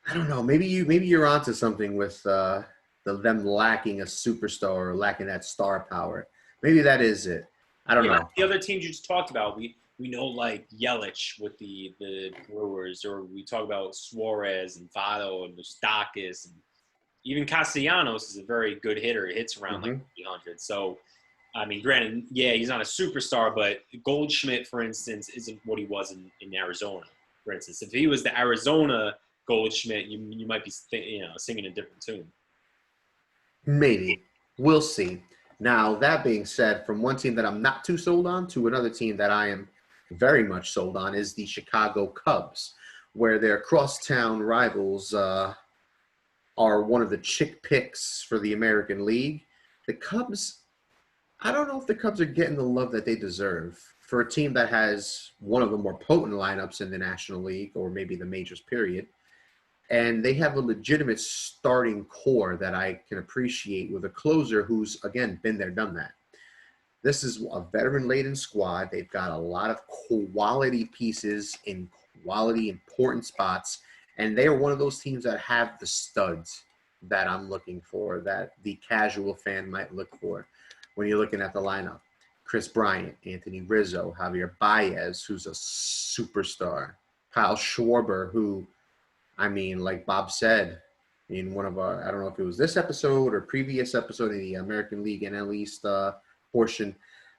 I don't know. Maybe you're onto something with them lacking a superstar or lacking that star power. Maybe that is it. I don't know. The other teams you just talked about, we we know like Yelich with the Brewers, or we talk about Suarez and Votto and Moustakas, and even Castellanos is a very good hitter. He hits around like 300. So, I mean, granted, yeah, he's not a superstar, but Goldschmidt, for instance, isn't what he was in Arizona. For instance, if he was the Arizona Goldschmidt, you might be singing a different tune. Maybe. We'll see. Now, that being said, from one team that I'm not too sold on to another team that I am very much sold on is the Chicago Cubs, where their crosstown rivals are one of the chick picks for the American League. The Cubs, I don't know if the Cubs are getting the love that they deserve for a team that has one of the more potent lineups in the National League, or maybe the majors, period. And they have a legitimate starting core that I can appreciate with a closer who's, again, been there, done that. This is a veteran-laden squad. They've got a lot of quality pieces in quality, important spots. And they are one of those teams that have the studs that I'm looking for, that the casual fan might look for when you're looking at the lineup. Chris Bryant, Anthony Rizzo, Javier Baez, who's a superstar. Kyle Schwarber, who, I mean, like Bob said in one of our, I don't know if it was this episode or previous episode in the American League NL East portion,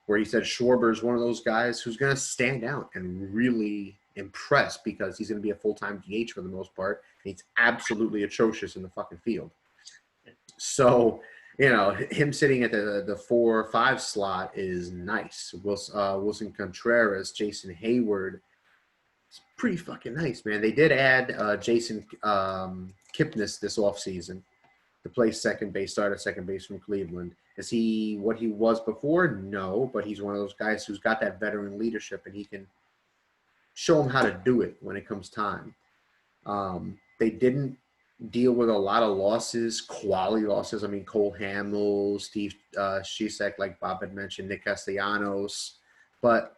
where he said Schwarber is one of those guys who's going to stand out and really impress because he's going to be a full-time DH for the most part. And he's absolutely atrocious in the fucking field. So, him sitting at the 4 or 5 slot is nice. Wilson Contreras, Jason Hayward, it's pretty fucking nice, man. They did add Jason Kipnis this offseason to play second base, start at second base from Cleveland. Is he what he was before? No, but he's one of those guys who's got that veteran leadership, and he can show them how to do it when it comes time. They didn't deal with a lot of losses, quality losses. I mean, Cole Hamels, Steve Cishek, like Bob had mentioned, Nick Castellanos, but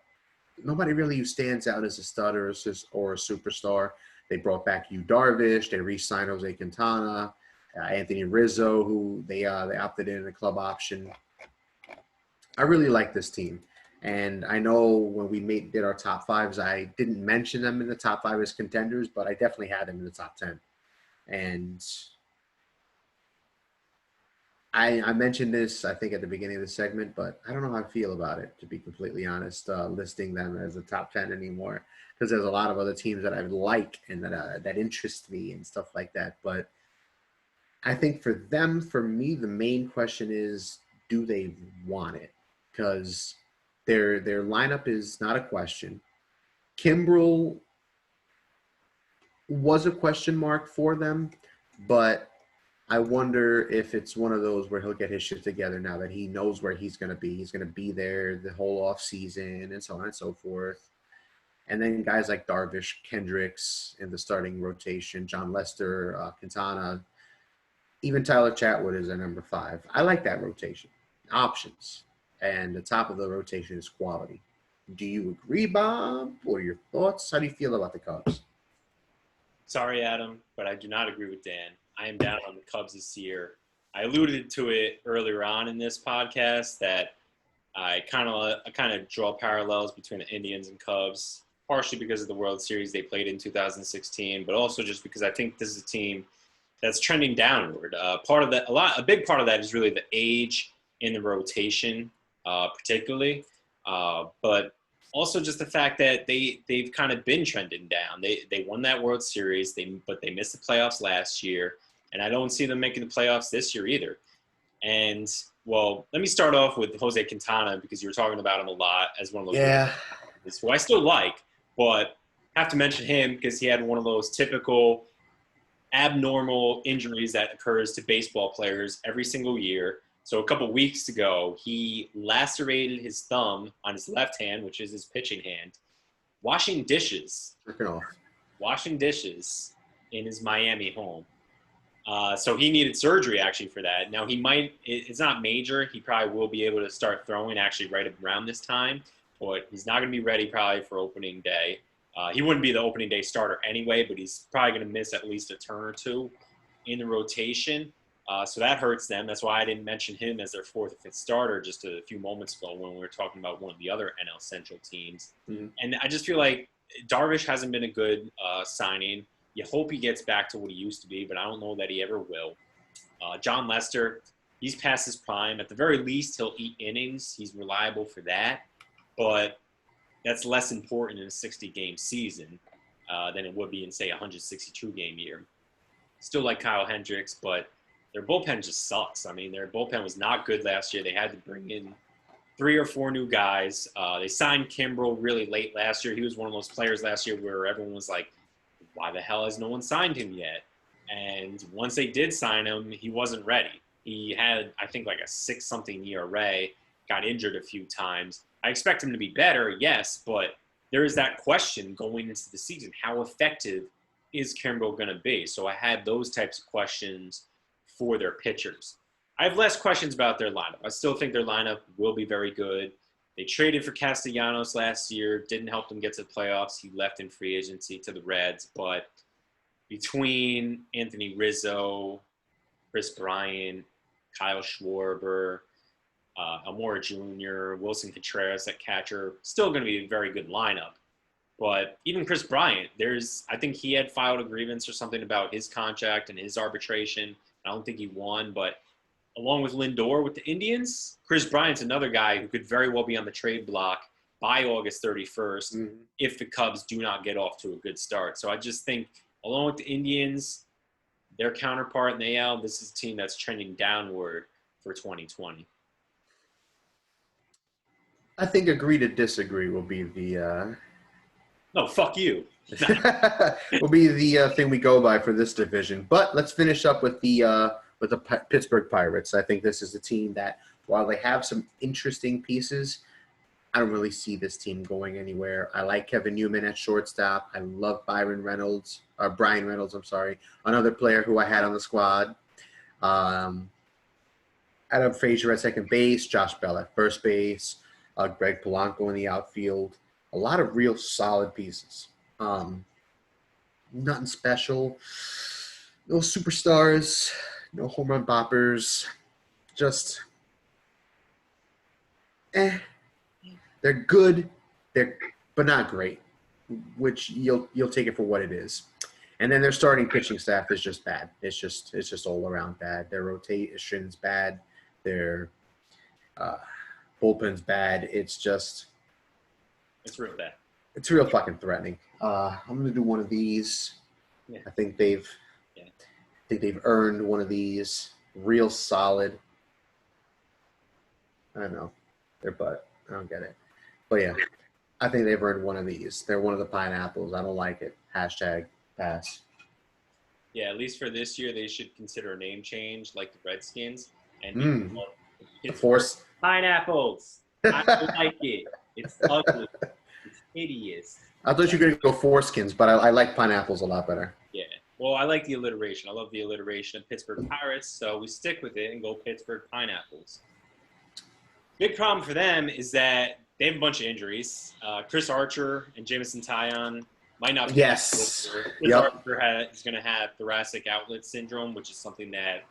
nobody really stands out as a starter or a superstar. They brought back Yu Darvish. They re-signed Jose Quintana, Anthony Rizzo, who they opted in a club option. I really like this team. And I know when we did our top 5s, I didn't mention them in the top 5 as contenders, but I definitely had them in the top 10. And I mentioned this, I think, at the beginning of the segment, but I don't know how I feel about it, to be completely honest, listing them as a top 10 anymore, because there's a lot of other teams that I like and that interest me and stuff like that. But I think for me, the main question is, do they want it? Because their lineup is not a question. Kimbrel was a question mark for them, but I wonder if it's one of those where he'll get his shit together now that he knows where he's going to be. He's going to be there the whole off season and so on and so forth. And then guys like Darvish, Kendricks in the starting rotation, John Lester, Quintana, even Tyler Chatwood is a number 5. I like that rotation. Options. And the top of the rotation is quality. Do you agree, Bob? What are your thoughts? How do you feel about the Cubs? Sorry, Adam, but I do not agree with Dan. I am down on the Cubs this year. I alluded to it earlier on in this podcast that I kind of draw parallels between the Indians and Cubs, partially because of the World Series they played in 2016, but also just because I think this is a team that's trending downward. A big part of that is really the age in the rotation, particularly, but also just the fact that they've kind of been trending down. They won that World Series, but they missed the playoffs last year, and I don't see them making the playoffs this year either. And, well, let me start off with Jose Quintana because you were talking about him a lot as one of those guys who I still like, but have to mention him because he had one of those typical abnormal injuries that occurs to baseball players every single year. So a couple weeks ago, he lacerated his thumb on his left hand, which is his pitching hand, washing dishes in his Miami home. So he needed surgery actually for that. Now it's not major. He probably will be able to start throwing actually right around this time, but he's not going to be ready probably for opening day. He wouldn't be the opening day starter anyway, but he's probably going to miss at least a turn or two in the rotation. So that hurts them. That's why I didn't mention him as their fourth or fifth starter just a few moments ago when we were talking about one of the other NL Central teams. Mhm. And I just feel like Darvish hasn't been a good signing. You hope he gets back to what he used to be, but I don't know that he ever will. John Lester, he's past his prime. At the very least, he'll eat innings. He's reliable for that. But that's less important in a 60-game season than it would be in, say, a 162-game year. Still like Kyle Hendricks, but their bullpen just sucks. I mean, their bullpen was not good last year. They had to bring in 3 or 4 new guys. They signed Kimbrel really late last year. He was one of those players last year where everyone was like, why the hell has no one signed him yet? And once they did sign him, he wasn't ready. He had, I think, like a 6-something ERA, got injured a few times. I expect him to be better, yes, but there is that question going into the season. How effective is Kimbrel going to be? So I had those types of questions for their pitchers. I have less questions about their lineup. I still think their lineup will be very good. They traded for Castellanos last year, didn't help them get to the playoffs. He left in free agency to the Reds, but between Anthony Rizzo, Chris Bryant, Kyle Schwarber, Almora Jr., Wilson Contreras at catcher, still going to be a very good lineup. But even Chris Bryant, I think he had filed a grievance or something about his contract and his arbitration. I don't think he won, but along with Lindor with the Indians, Chris Bryant's another guy who could very well be on the trade block by August 31st if the Cubs do not get off to a good start. So I just think, along with the Indians, their counterpart in the AL, this is a team that's trending downward for 2020. I think agree to disagree will be the No, fuck you. will be the thing we go by for this division. But let's finish up with the Pittsburgh Pirates. I think this is a team that, while they have some interesting pieces, I don't really see this team going anywhere. I like Kevin Newman at shortstop. I love Brian Reynolds, another player who I had on the squad. Adam Frazier at second base, Josh Bell at first base, Greg Polanco in the outfield. A lot of real solid pieces. Nothing special. No superstars. No home run boppers. Just, they're good, but not great. Which you'll take it for what it is. And then their starting pitching staff is just bad. It's just all around bad. Their rotation's bad. Their bullpen's bad. It's real bad. It's real fucking threatening. I'm gonna do one of these. Yeah. I think they've earned one of these. Real solid. I don't know. Their butt. I don't get it. But yeah, I think they've earned one of these. They're one of the pineapples. I don't like it. Hashtag pass. Yeah, at least for this year, they should consider a name change like the Redskins. And the Force. Pineapples. I don't like it. It's ugly. It's hideous. I thought you were going to go foreskins, but I like pineapples a lot better. Yeah. Well, I like the alliteration. I love the alliteration of Pittsburgh Pirates, so we stick with it and go Pittsburgh Pineapples. Big problem for them is that they have a bunch of injuries. Chris Archer and Jameson Taillon might not be. Yes. Chris Archer is going to have thoracic outlet syndrome, which is something that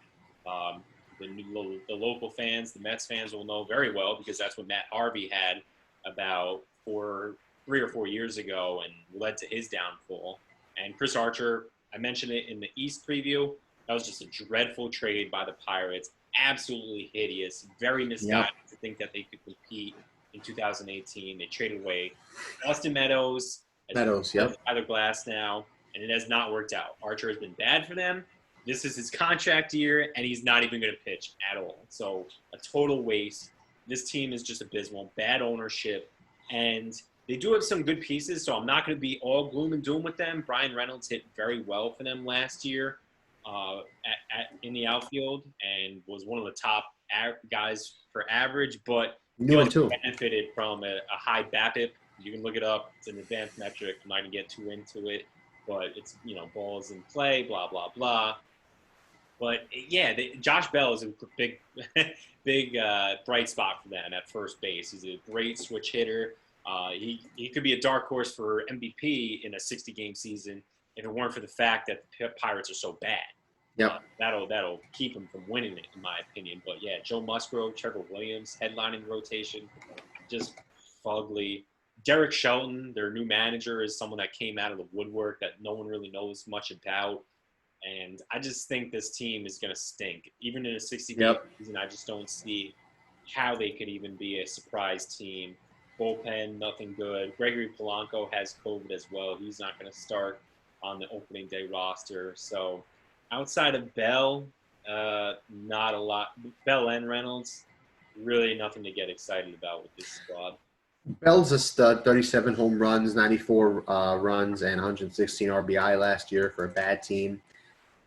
the local fans, the Mets fans, will know very well because that's what Matt Harvey had about 3 or 4 years ago and led to his downfall. And Chris Archer, I mentioned it in the East preview, that was just a dreadful trade by the Pirates. Absolutely hideous, very misguided to think that they could compete in 2018. They traded away Austin Meadows, Tyler Glass now, and it has not worked out. Archer has been bad for them. This is his contract year, and he's not even going to pitch at all. So a total waste. This team is just abysmal, bad ownership, and they do have some good pieces, so I'm not going to be all gloom and doom with them. Brian Reynolds hit very well for them last year in the outfield and was one of the top guys for average, but he also benefited from a high BABIP. You can look it up. It's an advanced metric. I'm not going to get too into it, but it's, balls in play, blah, blah, blah. But, yeah, Josh Bell is a big bright spot for them at first base. He's a great switch hitter. He could be a dark horse for MVP in a 60-game season if it weren't for the fact that the Pirates are so bad. Yep. That'll keep him from winning it, in my opinion. But yeah, Joe Musgrove, Trevor Williams, headlining the rotation, just fugly. Derek Shelton, their new manager, is someone that came out of the woodwork that no one really knows much about. And I just think this team is going to stink. Even in a 60-game season, I just don't see how they could even be a surprise team. Bullpen, nothing good. Gregory Polanco has COVID as well. He's not going to start on the opening day roster. So outside of Bell, not a lot. Bell and Reynolds, really nothing to get excited about with this squad. Bell's a stud, 37 home runs, 94 runs, and 116 RBI last year for a bad team.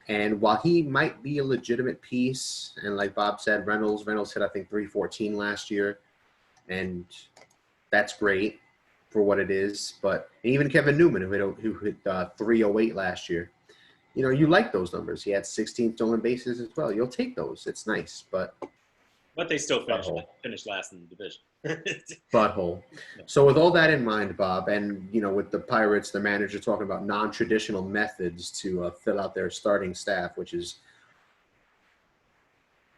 And while he might be a legitimate piece, and like Bob said, Reynolds hit, I think, 314 last year, and that's great for what it is. But even Kevin Newman, who hit 308 last year, you know, you like those numbers. He had 16 stolen bases as well. You'll take those. It's nice, but they still finished last in the division. Butthole. So with all that in mind, Bob, and you know, with the Pirates, the manager talking about non-traditional methods to fill out their starting staff, which is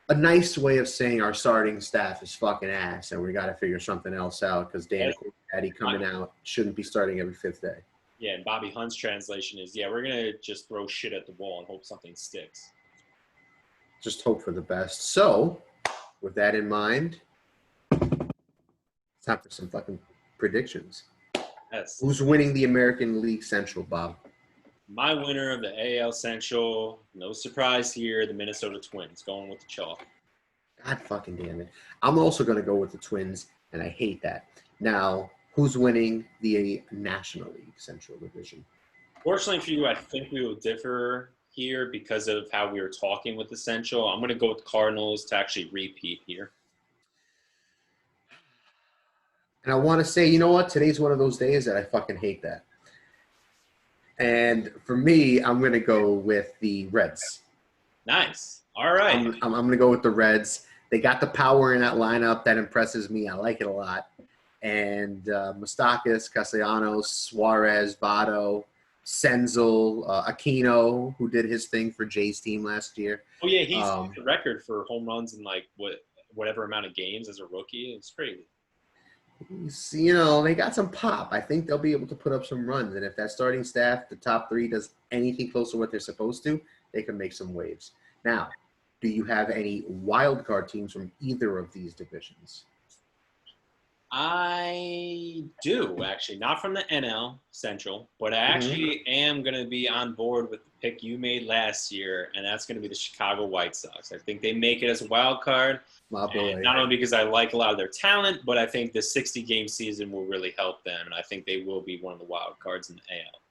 a nice way of saying our starting staff is fucking ass, and we got to figure something else out because Dan Caddy coming out shouldn't be starting every fifth day. Yeah, and Bobby Hunt's translation is, yeah, we're gonna just throw shit at the wall and hope something sticks. Just hope for the best. So, with that in mind, it's time for some fucking predictions. Yes. Who's winning the American League Central, Bob? My winner of the AL Central, no surprise here, the Minnesota Twins, going with the chalk. God fucking damn it. I'm also going to go with the Twins, and I hate that. Now, who's winning the National League Central Division? Fortunately for you, I think we will differ here because of how we were talking with the Central. I'm going to go with the Cardinals to actually repeat here. And I want to say, you know what? Today's one of those days that I fucking hate that. And for me, I'm going to go with the Reds. Nice. All right. I'm going to go with the Reds. They got the power in that lineup. That impresses me. I like it a lot. And Moustakas, Castellanos, Suarez, Votto, Senzel, Aquino, who did his thing for Jay's team last year. Oh, yeah, he's the record for home runs in, like, whatever amount of games as a rookie. It's crazy. You know, they got some pop. I think they'll be able to put up some runs. And if that starting staff, the top three, does anything close to what they're supposed to, they can make some waves. Now, do you have any wild card teams from either of these divisions? I do, actually. Not from the NL Central, but I actually am going to be on board with the pick you made last year, and that's going to be the Chicago White Sox. I think they make it as a wild card. My boy. Not only because I like a lot of their talent, but I think the 60-game season will really help them, and I think they will be one of the wild cards in the AL.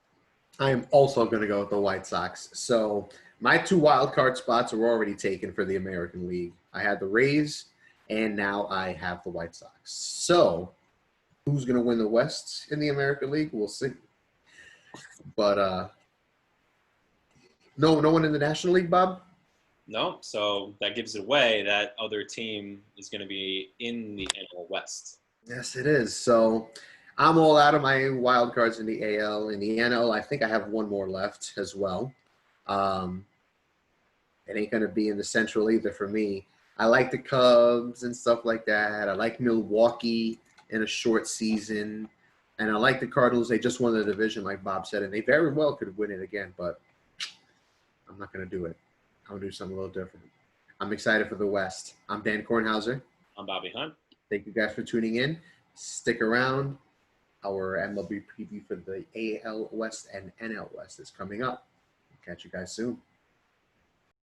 I am also going to go with the White Sox. So my two wild card spots are already taken for the American League. I had the Rays, and now I have the White Sox. So who's going to win the West in the American League? We'll see. But no one in the National League, Bob? No, so that gives it away. That other team is going to be in the NL West. Yes, it is. So I'm all out of my wild cards in the AL. In the NL, I think I have one more left as well. It ain't going to be in the Central either for me. I like the Cubs and stuff like that. I like Milwaukee in a short season. And I like the Cardinals. They just won the division, like Bob said, and they very well could win it again, but I'm not going to do it. I'm going to do something a little different. I'm excited for the West. I'm Dan Kornhauser. I'm Bobby Hunt. Thank you guys for tuning in. Stick around. Our MLB preview for the AL West and NL West is coming up. Catch you guys soon.